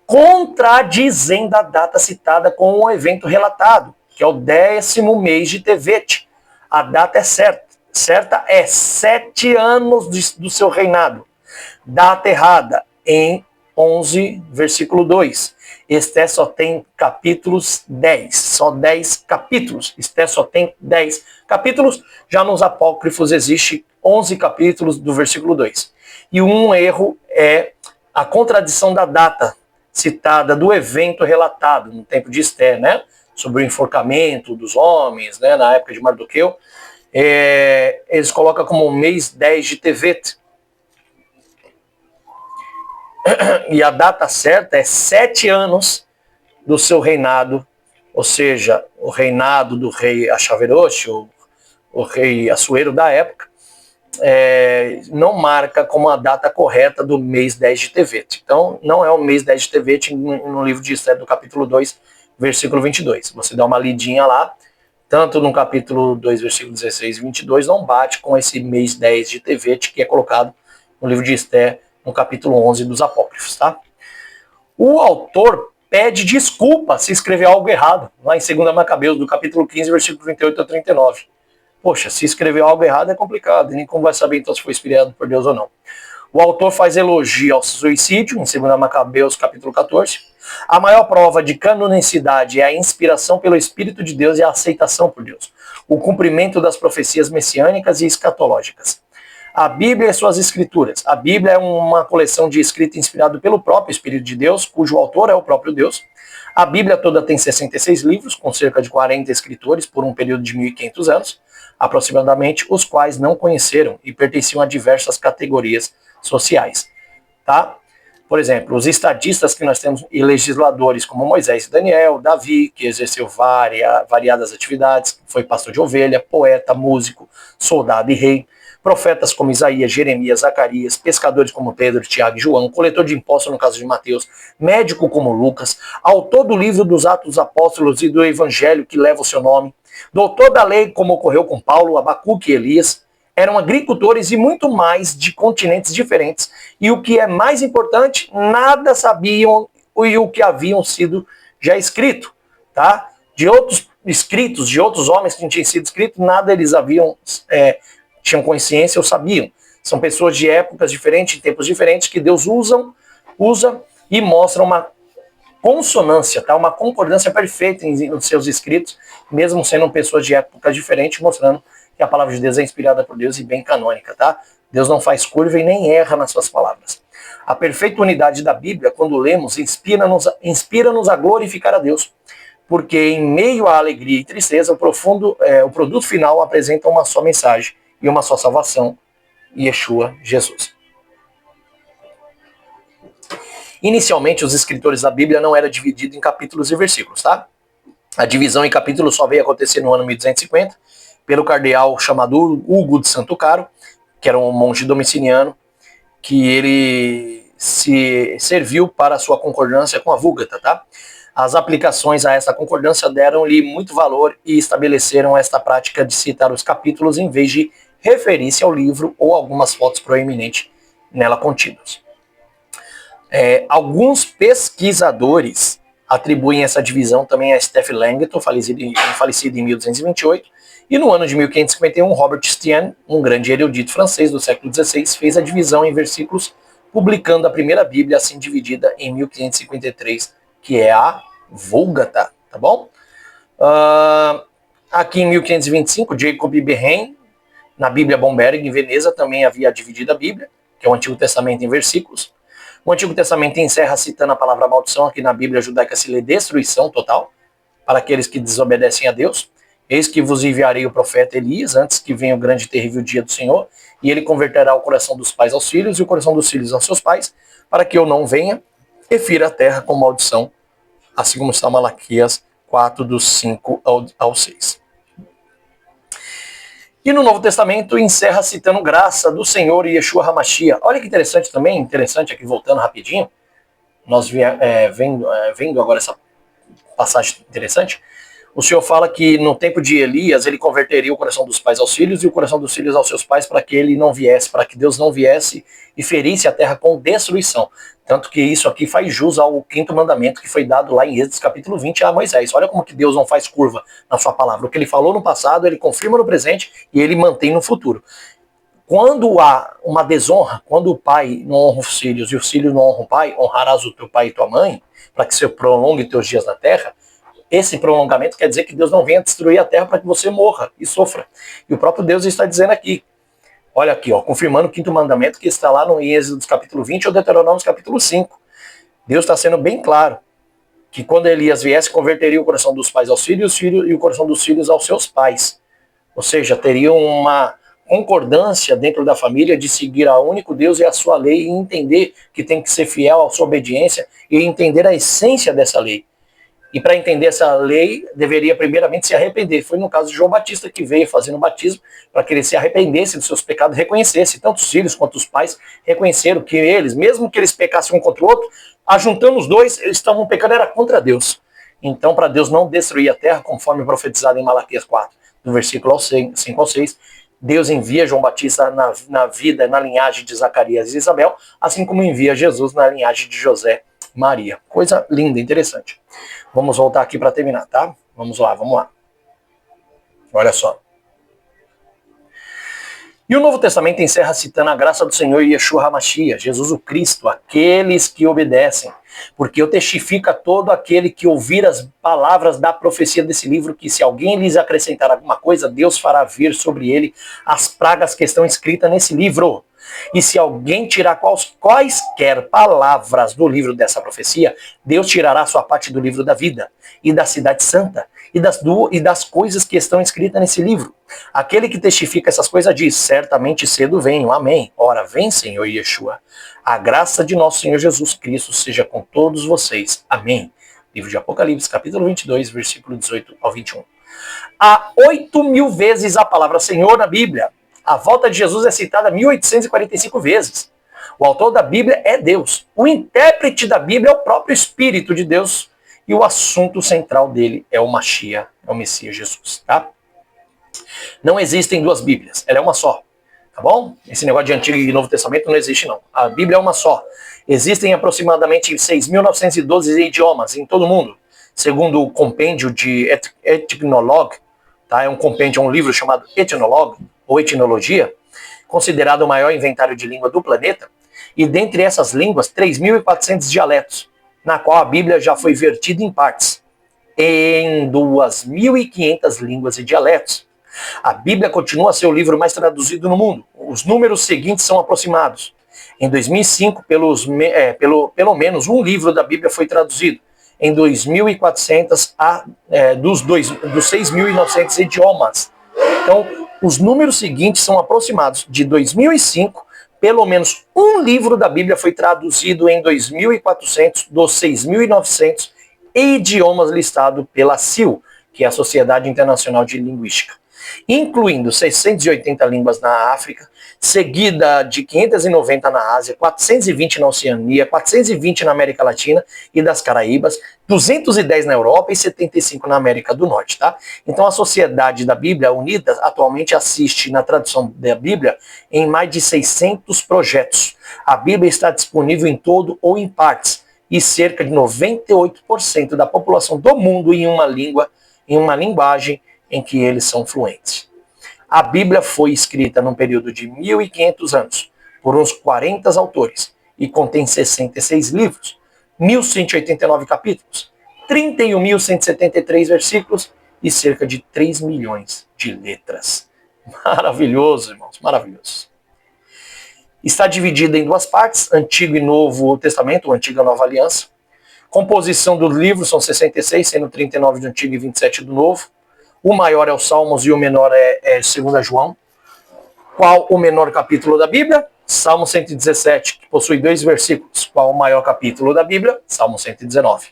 contradizendo a data citada com o evento relatado, que é o 10º mês de Tevet. A data é certa. Certa é 7 anos do seu reinado. Data errada em 11, versículo 2. Esther só tem capítulos 10. Só 10 capítulos. Esther só tem 10 capítulos. Já nos apócrifos existe 11 capítulos do versículo 2. E um erro é a contradição da data citada do evento relatado no tempo de Esther, né? Sobre o enforcamento dos homens, né? Na época de Mardoqueu. Eles colocam como mês 10 de Tevet. E a data certa é 7 anos do seu reinado, ou seja, o reinado do rei Axaverosh, o rei Assuero da época, não marca como a data correta do mês 10 de Tevet. Então, não é o mês 10 de Tevet no livro de Esther, do capítulo 2, versículo 22. Você dá uma lidinha lá, tanto no capítulo 2, versículo 16 e 22, não bate com esse mês 10 de Tevet, que é colocado no livro de Esther, no capítulo 11 dos Apócrifos, tá? O autor pede desculpa se escreveu algo errado, lá em 2 Macabeus, do capítulo 15, versículo 38 a 39. Poxa, se escreveu algo errado é complicado, e nem como vai saber então se foi inspirado por Deus ou não. O autor faz elogio ao suicídio, em 2 Macabeus, capítulo 14. A maior prova de canonicidade é a inspiração pelo Espírito de Deus e a aceitação por Deus. O cumprimento das profecias messiânicas e escatológicas. A Bíblia e suas escrituras. A Bíblia é uma coleção de escrito inspirado pelo próprio Espírito de Deus, cujo autor é o próprio Deus. A Bíblia toda tem 66 livros, com cerca de 40 escritores, por um período de 1.500 anos, aproximadamente, os quais não conheceram e pertenciam a diversas categorias sociais. Tá? Por exemplo, os estadistas que nós temos e legisladores como Moisés e Daniel, Davi, que exerceu variadas atividades, foi pastor de ovelha, poeta, músico, soldado e rei, profetas como Isaías, Jeremias, Zacarias, pescadores como Pedro, Tiago e João, coletor de impostos no caso de Mateus, médico como Lucas, autor do livro dos Atos dos Apóstolos e do Evangelho que leva o seu nome, doutor da lei como ocorreu com Paulo, Abacuque e Elias, eram agricultores e muito mais de continentes diferentes. E o que é mais importante, nada sabiam e o que haviam sido já escrito, tá? De outros escritos, de outros homens que tinham sido escritos, nada eles tinham consciência ou sabiam. São pessoas de épocas diferentes, de tempos diferentes, que Deus usa e mostra uma consonância, tá? Uma concordância perfeita nos seus escritos, mesmo sendo pessoas de épocas diferentes, mostrando que a palavra de Deus é inspirada por Deus e bem canônica, tá? Deus não faz curva e nem erra nas suas palavras. A perfeita unidade da Bíblia, quando lemos, inspira-nos a glorificar a Deus, porque em meio à alegria e tristeza, o produto final apresenta uma só mensagem e uma só salvação, Yeshua, Jesus. Inicialmente, os escritores da Bíblia não eram divididos em capítulos e versículos, tá? A divisão em capítulos só veio acontecer no ano 1250, pelo cardeal chamado Hugo de Santo Caro, que era um monge domiciliano, que ele se serviu para a sua concordância com a Vulgata, tá? As aplicações a essa concordância deram-lhe muito valor e estabeleceram esta prática de citar os capítulos em vez de referir-se ao livro ou algumas fotos proeminentes nela contidas. Alguns pesquisadores atribuem essa divisão também a Stephen Langton, falecido em 1228, e no ano de 1551, Robert Estienne, um grande erudito francês do século XVI, fez a divisão em versículos, publicando a primeira Bíblia assim dividida em 1553, que é a Vulgata, tá bom? Aqui em 1525, Jacob Behem, na Bíblia Bomberg, em Veneza, também havia dividido a Bíblia, que é o Antigo Testamento em versículos. O Antigo Testamento encerra citando a palavra maldição, aqui na Bíblia judaica se lê destruição total para aqueles que desobedecem a Deus. Eis que vos enviarei o profeta Elias, antes que venha o grande e terrível dia do Senhor, e ele converterá o coração dos pais aos filhos e o coração dos filhos aos seus pais, para que eu não venha e fira a terra com maldição, assim como está Malaquias 4, dos 5 ao 6. E no Novo Testamento encerra citando graça do Senhor e Yeshua HaMashiach. Olha que interessante também, interessante aqui, voltando rapidinho, nós vendo agora essa passagem interessante. O Senhor fala que no tempo de Elias ele converteria o coração dos pais aos filhos e o coração dos filhos aos seus pais para que ele não viesse, para que Deus não viesse e ferisse a terra com destruição. Tanto que isso aqui faz jus ao 5º mandamento que foi dado lá em Êxodo capítulo 20 a Moisés. Olha como que Deus não faz curva na sua palavra. O que ele falou no passado, ele confirma no presente e ele mantém no futuro. Quando há uma desonra, quando o pai não honra os filhos e os filhos não honram o pai, honrarás o teu pai e tua mãe, para que você prolongue teus dias na terra. Esse prolongamento quer dizer que Deus não venha destruir a terra para que você morra e sofra. E o próprio Deus está dizendo aqui, olha aqui, confirmando o 5º mandamento que está lá no Êxodo capítulo 20 ou Deuteronômio capítulo 5. Deus está sendo bem claro que quando Elias viesse, converteria o coração dos pais aos filhos e o coração dos filhos aos seus pais. Ou seja, teria uma concordância dentro da família de seguir ao único Deus e a sua lei e entender que tem que ser fiel à sua obediência e entender a essência dessa lei. E para entender essa lei, deveria primeiramente se arrepender. Foi no caso de João Batista, que veio fazendo o batismo para que ele se arrependesse dos seus pecados, reconhecesse. Tanto os filhos quanto os pais reconheceram que eles, mesmo que eles pecassem um contra o outro, ajuntando os dois, eles estavam pecando, era contra Deus. Então, para Deus não destruir a terra, conforme profetizado em Malaquias 4, do versículo 5 ao 6, Deus envia João Batista na vida, na linhagem de Zacarias e Isabel, assim como envia Jesus na linhagem de José e Maria. Coisa linda, interessante. Vamos voltar aqui para terminar, tá? Vamos lá. Olha só. E o Novo Testamento encerra citando a graça do Senhor Yeshua HaMashiach, Jesus o Cristo, aqueles que obedecem. Porque eu testifico a todo aquele que ouvir as palavras da profecia desse livro, que se alguém lhes acrescentar alguma coisa, Deus fará vir sobre ele as pragas que estão escritas nesse livro. E se alguém tirar quaisquer palavras do livro dessa profecia, Deus tirará sua parte do livro da vida, e da cidade santa, e das coisas que estão escritas nesse livro. Aquele que testifica essas coisas diz, certamente cedo venho, amém. Ora, vem, Senhor Yeshua. A graça de nosso Senhor Jesus Cristo seja com todos vocês. Amém. Livro de Apocalipse, capítulo 22, versículo 18 ao 21. Há 8.000 vezes a palavra Senhor na Bíblia. A volta de Jesus é citada 1.845 vezes. O autor da Bíblia é Deus. O intérprete da Bíblia é o próprio Espírito de Deus. E o assunto central dele é o Mashiach, é o Messias Jesus, tá? Não existem duas Bíblias, ela é uma só, tá bom? Esse negócio de Antigo e Novo Testamento não existe, não. A Bíblia é uma só. Existem aproximadamente 6.912 idiomas em todo o mundo, segundo o compêndio de Ethnologue, tá? É um compêndio, um livro chamado Ethnologue, ou Etnologia, considerado o maior inventário de língua do planeta, e dentre essas línguas, 3.400 dialetos, na qual a Bíblia já foi vertida em partes, em 2.500 línguas e dialetos. A Bíblia continua a ser o livro mais traduzido no mundo. Os números seguintes são aproximados. Em 2005, pelo menos um livro da Bíblia foi traduzido. Em 2.400 dos 6.900 idiomas. Então, os números seguintes são aproximados. De 2005, pelo menos um livro da Bíblia foi traduzido em 2.400 dos 6.900 idiomas listados pela SIL, que é a Sociedade Internacional de Linguística, incluindo 680 línguas na África, seguida de 590 na Ásia, 420 na Oceania, 420 na América Latina e das Caraíbas, 210 na Europa e 75 na América do Norte, tá? Então a Sociedade da Bíblia Unida atualmente assiste na tradução da Bíblia em mais de 600 projetos. A Bíblia está disponível em todo ou em partes, e cerca de 98% da população do mundo em uma linguagem em que eles são fluentes. A Bíblia foi escrita num período de 1.500 anos, por uns 40 autores, e contém 66 livros, 1.189 capítulos, 31.173 versículos e cerca de 3 milhões de letras. Maravilhoso, irmãos, maravilhoso. Está dividida em duas partes, Antigo e Novo Testamento, Antiga e Nova Aliança. Composição dos livros são 66, sendo 39 do Antigo e 27 do Novo. O maior é o Salmos e o menor é 2 João. Qual o menor capítulo da Bíblia? Salmo 117, que possui 2 versículos. Qual o maior capítulo da Bíblia? Salmo 119,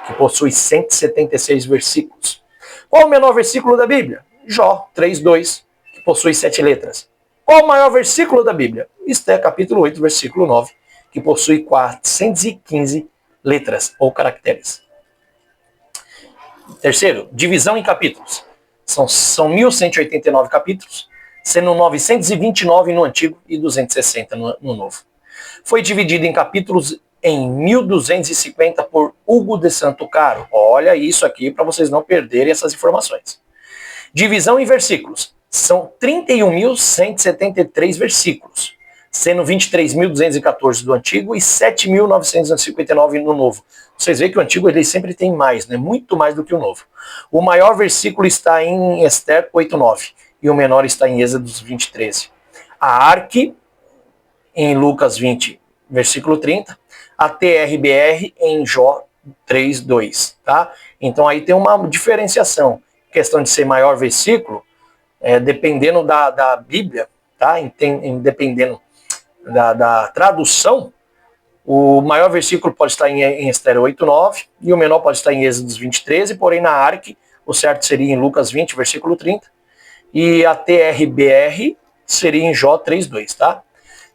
que possui 176 versículos. Qual o menor versículo da Bíblia? Jó 3:2, que possui 7 letras. Qual o maior versículo da Bíblia? Esté capítulo 8, versículo 9, que possui 415 letras ou caracteres. Terceiro, divisão em capítulos. São 1.189 capítulos, sendo 929 no Antigo e 260 no Novo. Foi dividido em capítulos em 1.250 por Hugo de Santo Caro. Olha isso aqui para vocês não perderem essas informações. Divisão em versículos. São 31.173 versículos, sendo 23.214 do Antigo e 7.959 no Novo. Vocês veem que o Antigo ele sempre tem mais, né? Muito mais do que o Novo. O maior versículo está em Esther 8:9 e o menor está em Êxodo 20:13. A Arque em Lucas 20, versículo 30, a TRBR em Jó 3:2, tá? Então aí tem uma diferenciação. Questão de ser maior versículo, dependendo da Bíblia, tá? Dependendo da tradução, O maior versículo pode estar em Esther 8:9 e o menor pode estar em Êxodos 20:13, porém na ARC o certo seria em Lucas 20, versículo 30, e a TRBR seria em Jó 3:2, tá?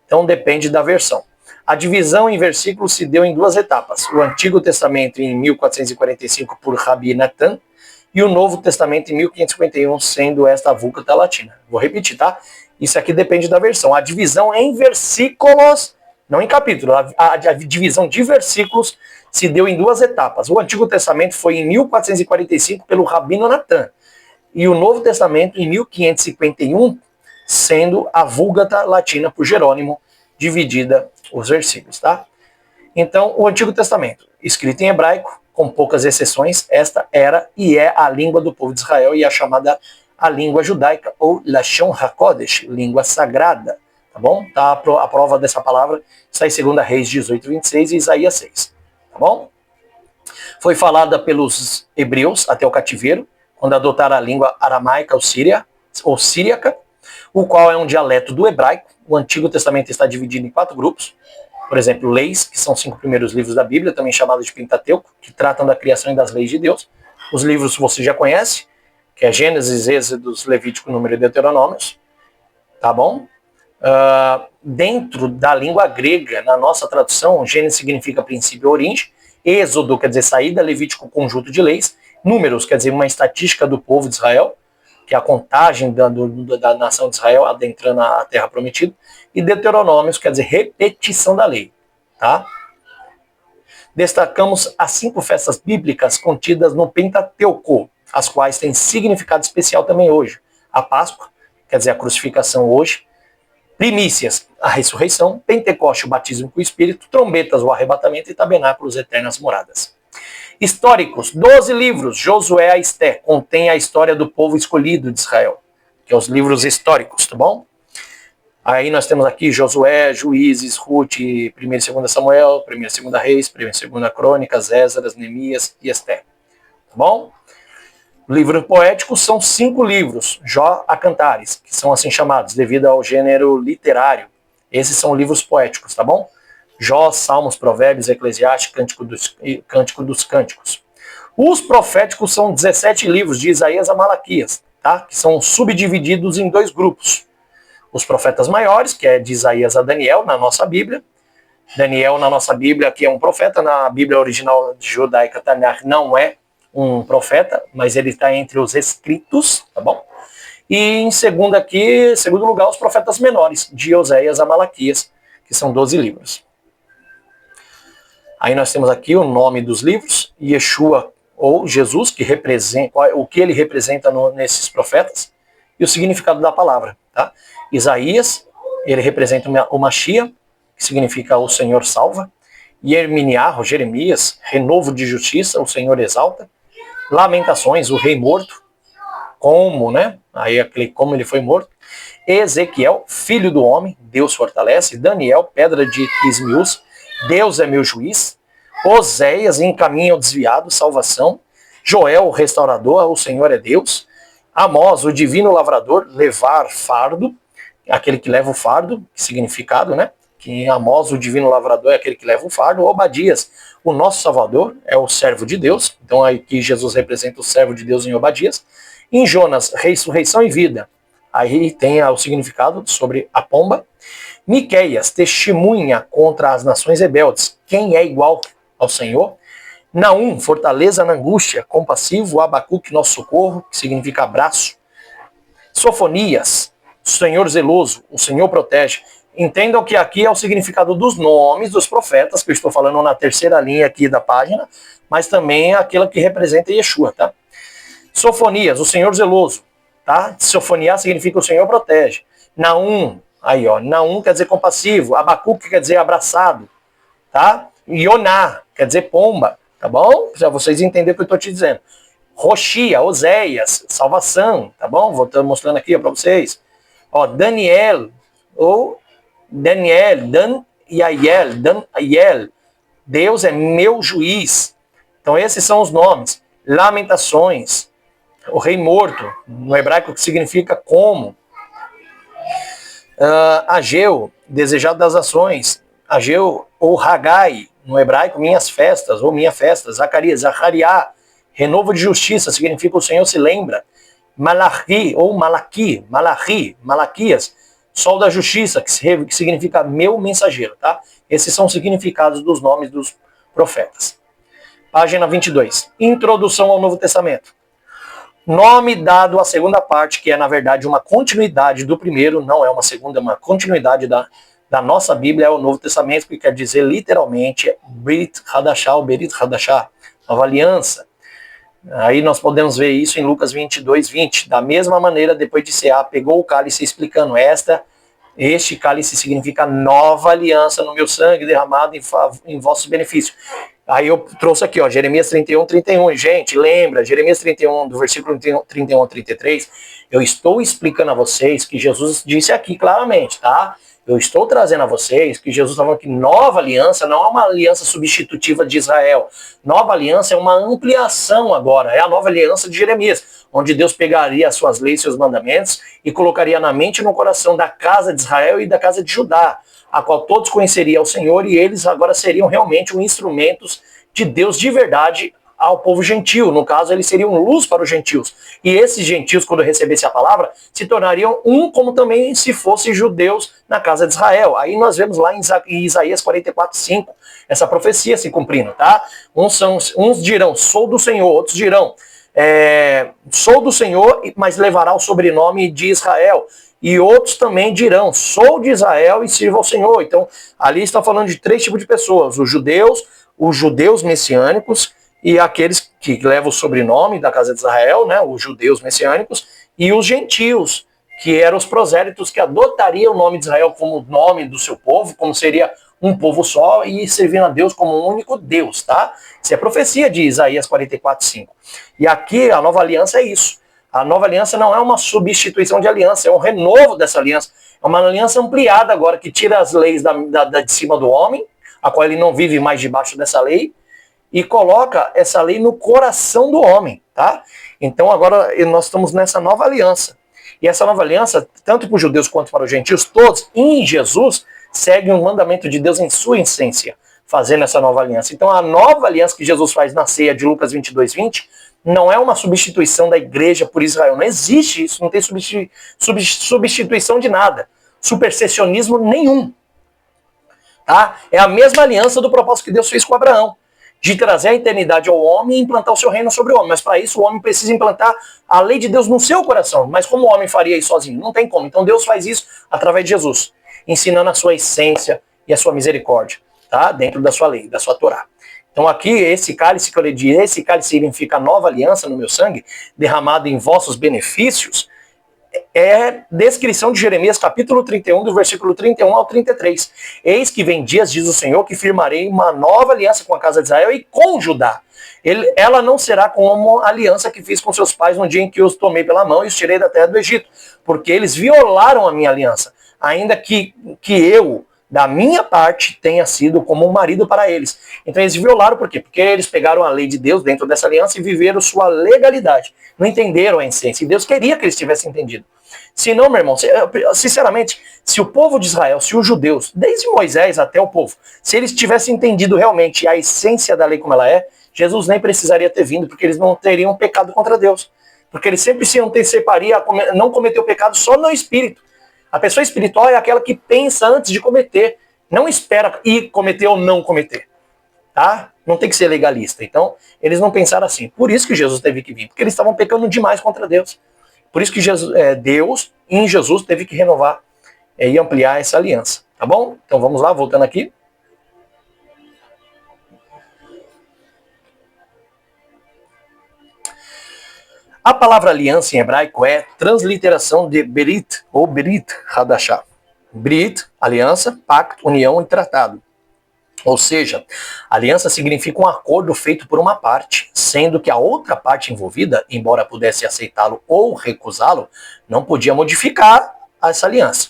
Então depende da versão. A divisão em versículos se deu em duas etapas. O Antigo Testamento em 1445 por Rabi Natan e o Novo Testamento em 1551, sendo esta a Vulgata Latina. Vou repetir, tá? Isso aqui depende da versão. A divisão em versículos, não em capítulo, a divisão de versículos se deu em duas etapas. O Antigo Testamento foi em 1445 pelo Rabino Natan e o Novo Testamento em 1551, sendo a Vulgata Latina por Jerônimo, dividida os versículos, tá? Então, o Antigo Testamento, escrito em hebraico, com poucas exceções, esta era e é a língua do povo de Israel e é chamada a língua judaica, ou Lashon HaKodesh, língua sagrada, tá bom? Tá, a prova dessa palavra está em 2 Reis 18:26 e Isaías 6, tá bom? Foi falada pelos hebreus até o cativeiro, quando adotaram a língua aramaica ou síriaca, o qual é um dialeto do hebraico. O Antigo Testamento está dividido em 4 grupos. Por exemplo, leis, que são os 5 primeiros livros da Bíblia, também chamados de Pentateuco, que tratam da criação e das leis de Deus. Os livros você já conhece, que é Gênesis, Êxodos, Levítico, Número e Deuteronômios. Tá bom? Dentro da língua grega, na nossa tradução, Gênesis significa princípio ou origem, Êxodo quer dizer saída, Levítico, conjunto de leis, Números quer dizer uma estatística do povo de Israel, que é a contagem da nação de Israel adentrando a terra prometida, e Deuteronômios quer dizer repetição da lei. Tá? Destacamos as 5 festas bíblicas contidas no Pentateuco, as quais têm significado especial também hoje. A Páscoa, quer dizer a crucificação hoje, primícias, a ressurreição, Pentecoste, o batismo com o Espírito, trombetas, o arrebatamento e tabernáculos, eternas moradas. Históricos, 12 livros, Josué a Esté, contém a história do povo escolhido de Israel, que é os livros históricos, tá bom? Aí nós temos aqui Josué, Juízes, Ruth, 1 e 2 Samuel, 1 e 2 Reis, 1 e 2 Crônicas, Esdras, Neemias e Esté, tá bom? Livros poéticos são 5 livros, Jó a Cantares, que são assim chamados, devido ao gênero literário. Esses são livros poéticos, tá bom? Jó, Salmos, Provérbios, Eclesiastes, Cântico dos Cânticos. Os proféticos são 17 livros, de Isaías a Malaquias, tá? Que são subdivididos em 2 grupos. Os profetas maiores, que é de Isaías a Daniel, na nossa Bíblia. Daniel, na nossa Bíblia, que é um profeta, na Bíblia original judaica, Tanakh, não é um profeta, mas ele está entre os escritos, tá bom? E em segundo lugar, os profetas menores, de Oséias a Malaquias, que são 12 livros. Aí nós temos aqui o nome dos livros, Yeshua, ou Jesus, que representa, o que ele representa nesses profetas, e o significado da palavra. Tá? Isaías, ele representa o Mashiach, que significa o Senhor salva. Jeremias, renovo de justiça, o Senhor exalta. Lamentações, o rei morto, como, né? Aí como ele foi morto. Ezequiel, filho do homem, Deus fortalece. Daniel, pedra de Ismius, Deus é meu juiz. Oséias, encaminha o desviado, salvação. Joel, o restaurador, o Senhor é Deus. Amós, o divino lavrador, levar fardo, aquele que leva o fardo, significado, né? Que em Amós, o divino lavrador é aquele que leva o fardo. Obadias, o nosso Salvador, é o servo de Deus. Então aqui Jesus representa o servo de Deus em Obadias. Em Jonas, ressurreição e vida. Aí tem o significado sobre a pomba. Miqueias, testemunha contra as nações rebeldes. Quem é igual ao Senhor? Naum, fortaleza na angústia. Compassivo, Abacuque, nosso socorro, que significa abraço. Sofonias, Senhor zeloso, o Senhor protege. Entendam que aqui é o significado dos nomes dos profetas, que eu estou falando na terceira linha aqui da página, mas também aquela que representa Yeshua, tá? Sofonias, o Senhor zeloso, tá? Sofoniar significa o Senhor protege. Naum, aí ó, Naum quer dizer compassivo, Abacuque quer dizer abraçado, tá? Ioná quer dizer pomba, tá bom? Para vocês entenderem o que eu estou te dizendo. Roxia, Oséias, salvação, tá bom? Vou estar mostrando aqui para vocês. Ó, Daniel, ou Daniel, Dan-Ayel, Deus é meu juiz. Então esses são os nomes. Lamentações, o rei morto, no hebraico que significa como. Ageu, desejado das ações. Ageu ou Hagai, no hebraico, minhas festas, ou minha festa. Zacarias, Zacariá, renovo de justiça, significa o Senhor se lembra. Malachi, ou Malachi, Malaquias, sol da justiça, que significa meu mensageiro, tá? Esses são os significados dos nomes dos profetas. Página 22. Introdução ao Novo Testamento. Nome dado à segunda parte, que é, na verdade, uma continuidade do primeiro, não é uma segunda, é uma continuidade da nossa Bíblia, é o Novo Testamento, que quer dizer, literalmente, Brit Hadashah, ou Berit Hadashah, nova aliança. Aí nós podemos ver isso em Lucas 22, 20. Da mesma maneira, depois de cear, pegou o cálice explicando este cálice significa nova aliança no meu sangue derramado em vossos benefícios. Aí eu trouxe aqui, ó, Jeremias 31, 31. Gente, lembra, Jeremias 31, do versículo 31 a 33, eu estou explicando a vocês que Jesus disse aqui claramente, tá? Eu estou trazendo a vocês que Jesus está falando que nova aliança não é uma aliança substitutiva de Israel. Nova aliança é uma ampliação agora, é a nova aliança de Jeremias, onde Deus pegaria as suas leis, seus mandamentos e colocaria na mente e no coração da casa de Israel e da casa de Judá, a qual todos conheceriam o Senhor e eles agora seriam realmente instrumentos de Deus de verdade ao povo gentil. No caso, eles seriam luz para os gentios. E esses gentios, quando recebessem a palavra, se tornariam um como também se fossem judeus na casa de Israel. Aí nós vemos lá em Isaías 44, 5, essa profecia se cumprindo, tá? Uns dirão, sou do Senhor, outros dirão, sou do Senhor, mas levará o sobrenome de Israel. E outros também dirão, sou de Israel e sirvo ao Senhor. Então, ali está falando de três tipos de pessoas, os judeus messiânicos, e aqueles que levam o sobrenome da casa de Israel, né, os judeus messiânicos, e os gentios, que eram os prosélitos que adotariam o nome de Israel como nome do seu povo, como seria um povo só, e servindo a Deus como um único Deus, tá? Isso é profecia de Isaías 44, 5. E aqui a nova aliança é isso. A nova aliança não é uma substituição de aliança, é um renovo dessa aliança. É uma aliança ampliada agora, que tira as leis de cima do homem, a qual ele não vive mais debaixo dessa lei, e coloca essa lei no coração do homem, tá? Então agora nós estamos nessa nova aliança. E essa nova aliança, tanto para os judeus quanto para os gentios, todos em Jesus seguem o mandamento de Deus em sua essência, fazendo essa nova aliança. Então a nova aliança que Jesus faz na ceia de Lucas 22, 20, não é uma substituição da igreja por Israel. Não existe isso, não tem substituição de nada. Supersessionismo nenhum. Tá? É a mesma aliança do propósito que Deus fez com Abraão, de trazer a eternidade ao homem e implantar o seu reino sobre o homem. Mas para isso o homem precisa implantar a lei de Deus no seu coração. Mas como o homem faria isso sozinho? Não tem como. Então Deus faz isso através de Jesus, ensinando a sua essência e a sua misericórdia, tá? Dentro da sua lei, da sua Torá. Então aqui, esse cálice que eu lhe disse, esse cálice significa nova aliança no meu sangue, derramado em vossos benefícios, é descrição de Jeremias capítulo 31, do versículo 31 ao 33. Eis que vem dias, diz o Senhor, que firmarei uma nova aliança com a casa de Israel e com Judá. Ela não será como a aliança que fiz com seus pais no dia em que os tomei pela mão e os tirei da terra do Egito, porque eles violaram a minha aliança, ainda que eu, da minha parte, tenha sido como um marido para eles. Então eles violaram por quê? Porque eles pegaram a lei de Deus dentro dessa aliança e viveram sua legalidade. Não entenderam a essência. E Deus queria que eles tivessem entendido. Se não, meu irmão, sinceramente, se o povo de Israel, se os judeus, desde Moisés até o povo, se eles tivessem entendido realmente a essência da lei como ela é, Jesus nem precisaria ter vindo, porque eles não teriam pecado contra Deus. Porque eles sempre se antecipariam a não cometer o pecado só no espírito. A pessoa espiritual é aquela que pensa antes de cometer, não espera ir cometer ou não cometer, tá? Não tem que ser legalista. Então, eles não pensaram assim. Por isso que Jesus teve que vir, porque eles estavam pecando demais contra Deus. Por isso que Deus, em Jesus, teve que renovar e ampliar essa aliança, tá bom? Então vamos lá, voltando aqui. A palavra aliança em hebraico é transliteração de Berit, ou Berit Hadashah. Brit, aliança, pacto, união e tratado. Ou seja, aliança significa um acordo feito por uma parte, sendo que a outra parte envolvida, embora pudesse aceitá-lo ou recusá-lo, não podia modificar essa aliança.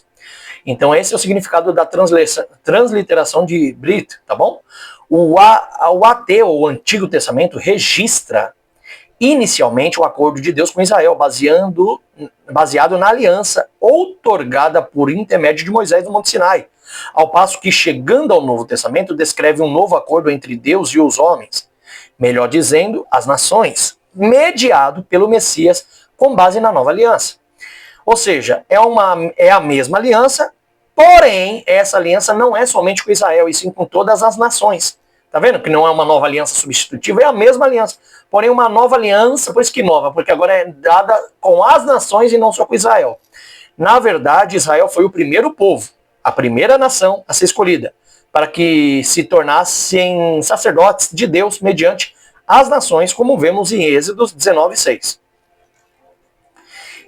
Então esse é o significado da transliteração de Brit, tá bom? O AT, ou o Antigo Testamento, registra inicialmente o acordo de Deus com Israel, baseado na aliança outorgada por intermédio de Moisés no Monte Sinai. Ao passo que, chegando ao Novo Testamento, descreve um novo acordo entre Deus e os homens, melhor dizendo, as nações, mediado pelo Messias com base na nova aliança. Ou seja, é a mesma aliança, porém, essa aliança não é somente com Israel, e sim com todas as nações. Tá vendo que não é uma nova aliança substitutiva, é a mesma aliança. Porém, uma nova aliança, por isso que nova, porque agora é dada com as nações e não só com Israel. Na verdade, Israel foi o primeiro povo, a primeira nação a ser escolhida, para que se tornassem sacerdotes de Deus mediante as nações, como vemos em Êxodo 19:6.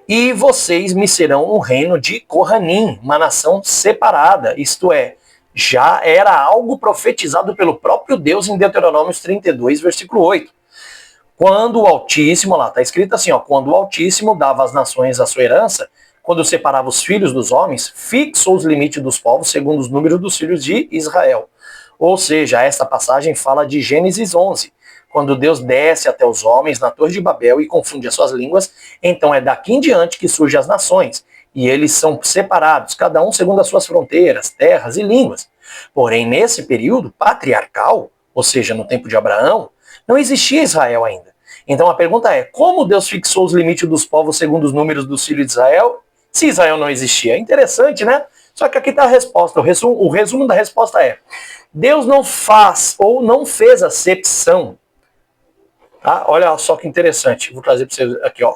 E vocês me serão um reino de Coranim, uma nação separada, isto é, já era algo profetizado pelo próprio Deus em Deuteronômio 32, versículo 8. Quando o Altíssimo, lá está escrito assim, ó, quando o Altíssimo dava às nações a sua herança, quando separava os filhos dos homens, fixou os limites dos povos segundo os números dos filhos de Israel. Ou seja, esta passagem fala de Gênesis 11, quando Deus desce até os homens na Torre de Babel e confunde as suas línguas, então é daqui em diante que surgem as nações, e eles são separados, cada um segundo as suas fronteiras, terras e línguas. Porém, nesse período patriarcal, ou seja, no tempo de Abraão, não existia Israel ainda. Então a pergunta é, como Deus fixou os limites dos povos segundo os números dos filhos de Israel, se Israel não existia? É interessante, né? Só que aqui está a resposta, o resumo da resposta é, Deus não faz ou não fez acepção. Tá? Olha só que interessante, vou trazer para vocês aqui, ó.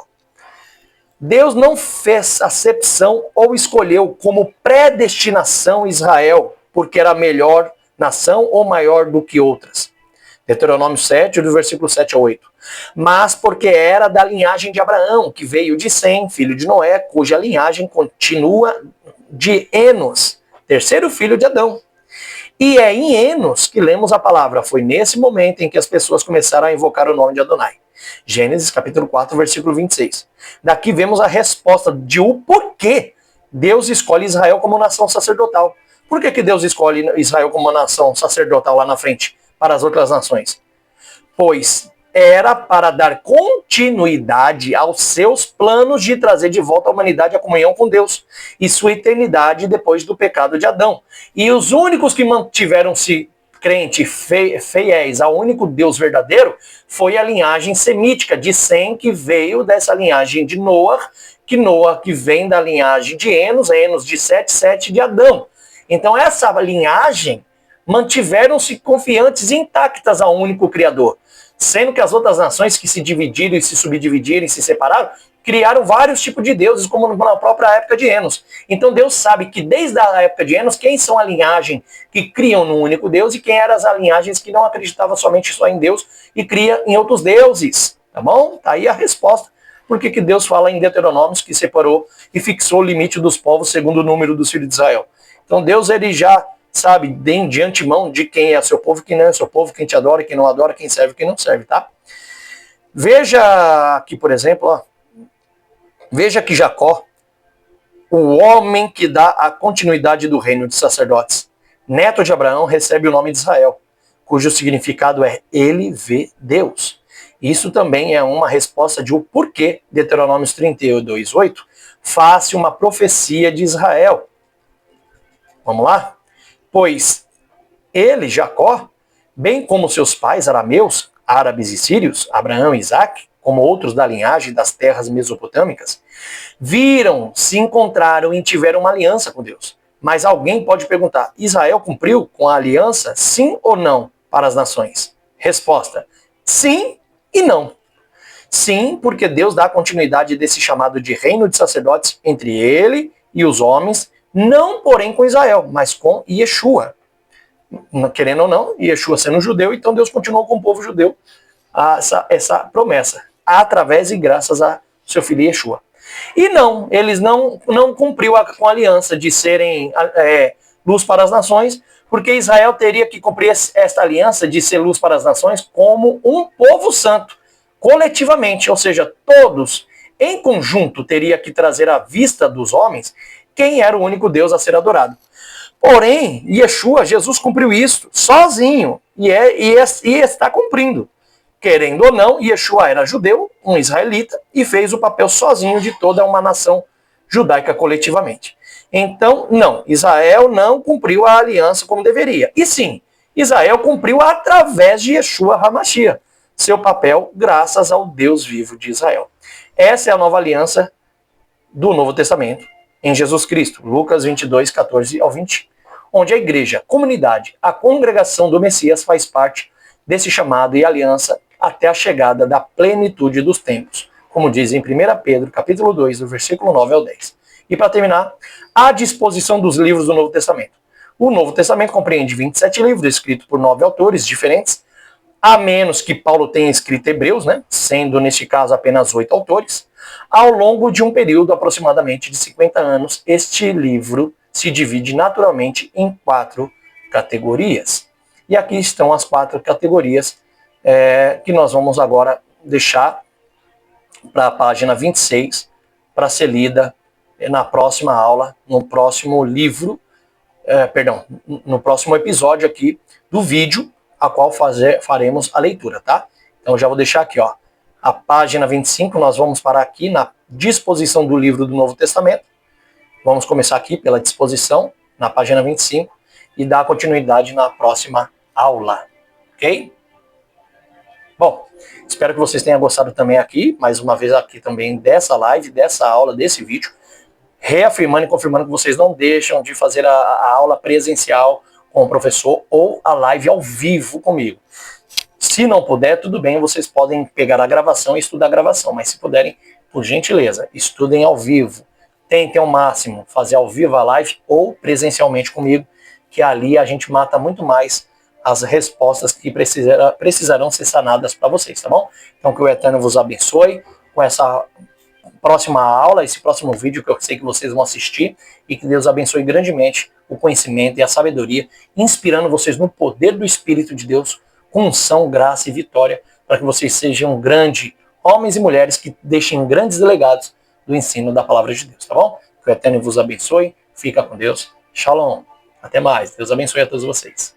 Deus não fez acepção ou escolheu como predestinação Israel, porque era a melhor nação ou maior do que outras. Deuteronômio 7, do versículo 7 a 8. Mas porque era da linhagem de Abraão, que veio de Sem, filho de Noé, cuja linhagem continua de Enos, terceiro filho de Adão. E é em Enos que lemos a palavra. Foi nesse momento em que as pessoas começaram a invocar o nome de Adonai. Gênesis capítulo 4, versículo 26. Daqui vemos a resposta de o porquê Deus escolhe Israel como nação sacerdotal. Por que Deus escolhe Israel como nação sacerdotal lá na frente para as outras nações? Pois era para dar continuidade aos seus planos de trazer de volta a humanidade à comunhão com Deus e sua eternidade depois do pecado de Adão. E os únicos que mantiveram-se crente, fiéis ao único Deus verdadeiro, foi a linhagem semítica de Sem, que veio dessa linhagem de Noah, que vem da linhagem de Enos de Sete de Adão. Então essa linhagem mantiveram-se confiantes e intactas ao único Criador, sendo que as outras nações que se dividiram e se subdividiram e se separaram, criaram vários tipos de deuses, como na própria época de Enos. Então Deus sabe que desde a época de Enos, quem são a linhagem que criam no único Deus e quem eram as linhagens que não acreditavam somente só em Deus e cria em outros deuses. Tá bom? Tá aí a resposta. Por que Deus fala em Deuteronômios que separou e fixou o limite dos povos segundo o número dos filhos de Israel. Então Deus, ele já sabe de antemão de quem é seu povo e quem não é seu povo, quem te adora, quem não adora, quem serve e quem não serve, tá? Veja aqui, por exemplo, ó. Veja que Jacó, o homem que dá a continuidade do reino de sacerdotes, neto de Abraão, recebe o nome de Israel, cujo significado é ele vê Deus. Isso também é uma resposta de o porquê Deuteronômios 32:8 faz uma profecia de Israel. Vamos lá? Pois ele, Jacó, bem como seus pais arameus, árabes e sírios, Abraão e Isaac, como outros da linhagem das terras mesopotâmicas, viram, se encontraram e tiveram uma aliança com Deus. Mas alguém pode perguntar, Israel cumpriu com a aliança, sim ou não, para as nações? Resposta, sim e não. Sim, porque Deus dá continuidade desse chamado de reino de sacerdotes entre ele e os homens, não porém com Israel, mas com Yeshua. Querendo ou não, Yeshua sendo judeu, então Deus continuou com o povo judeu essa promessa, através e graças a seu filho Yeshua. E não, eles não cumpriu com a aliança de serem luz para as nações, porque Israel teria que cumprir esta aliança de ser luz para as nações como um povo santo, coletivamente, ou seja, todos em conjunto teria que trazer à vista dos homens quem era o único Deus a ser adorado. Porém, Yeshua, Jesus cumpriu isso sozinho e está cumprindo. Querendo ou não, Yeshua era judeu, um israelita, e fez o papel sozinho de toda uma nação judaica coletivamente. Então, não, Israel não cumpriu a aliança como deveria. E sim, Israel cumpriu através de Yeshua HaMashiach, seu papel graças ao Deus vivo de Israel. Essa é a nova aliança do Novo Testamento em Jesus Cristo, Lucas 22, 14 ao 20, onde a igreja, a comunidade, a congregação do Messias faz parte desse chamado e aliança até a chegada da plenitude dos tempos, como diz em 1 Pedro, capítulo 2, do versículo 9 ao 10. E para terminar, a disposição dos livros do Novo Testamento. O Novo Testamento compreende 27 livros escritos por 9 autores diferentes, a menos que Paulo tenha escrito Hebreus, né, sendo neste caso apenas 8 autores. Ao longo de um período aproximadamente de 50 anos, este livro se divide naturalmente em 4 categorias. E aqui estão as 4 categorias que nós vamos agora deixar para a página 26 para ser lida na próxima aula, no próximo livro, no próximo episódio aqui do vídeo, a qual faremos a leitura, tá? Então já vou deixar aqui, ó, a página 25, nós vamos parar aqui na disposição do livro do Novo Testamento. Vamos começar aqui pela disposição, na página 25, e dar continuidade na próxima aula, ok? Bom, espero que vocês tenham gostado também aqui, mais uma vez aqui também dessa live, dessa aula, desse vídeo, reafirmando e confirmando que vocês não deixam de fazer a aula presencial com o professor ou a live ao vivo comigo. Se não puder, tudo bem, vocês podem pegar a gravação e estudar a gravação, mas se puderem, por gentileza, estudem ao vivo. Tentem ao máximo fazer ao vivo a live ou presencialmente comigo, que ali a gente mata muito mais as respostas que precisarão ser sanadas para vocês, tá bom? Então que o Eterno vos abençoe com essa próxima aula, esse próximo vídeo que eu sei que vocês vão assistir, e que Deus abençoe grandemente o conhecimento e a sabedoria, inspirando vocês no poder do Espírito de Deus, com unção, graça e vitória, para que vocês sejam grandes homens e mulheres que deixem grandes delegados do ensino da palavra de Deus, tá bom? Que o Eterno vos abençoe, fica com Deus, shalom, até mais, Deus abençoe a todos vocês.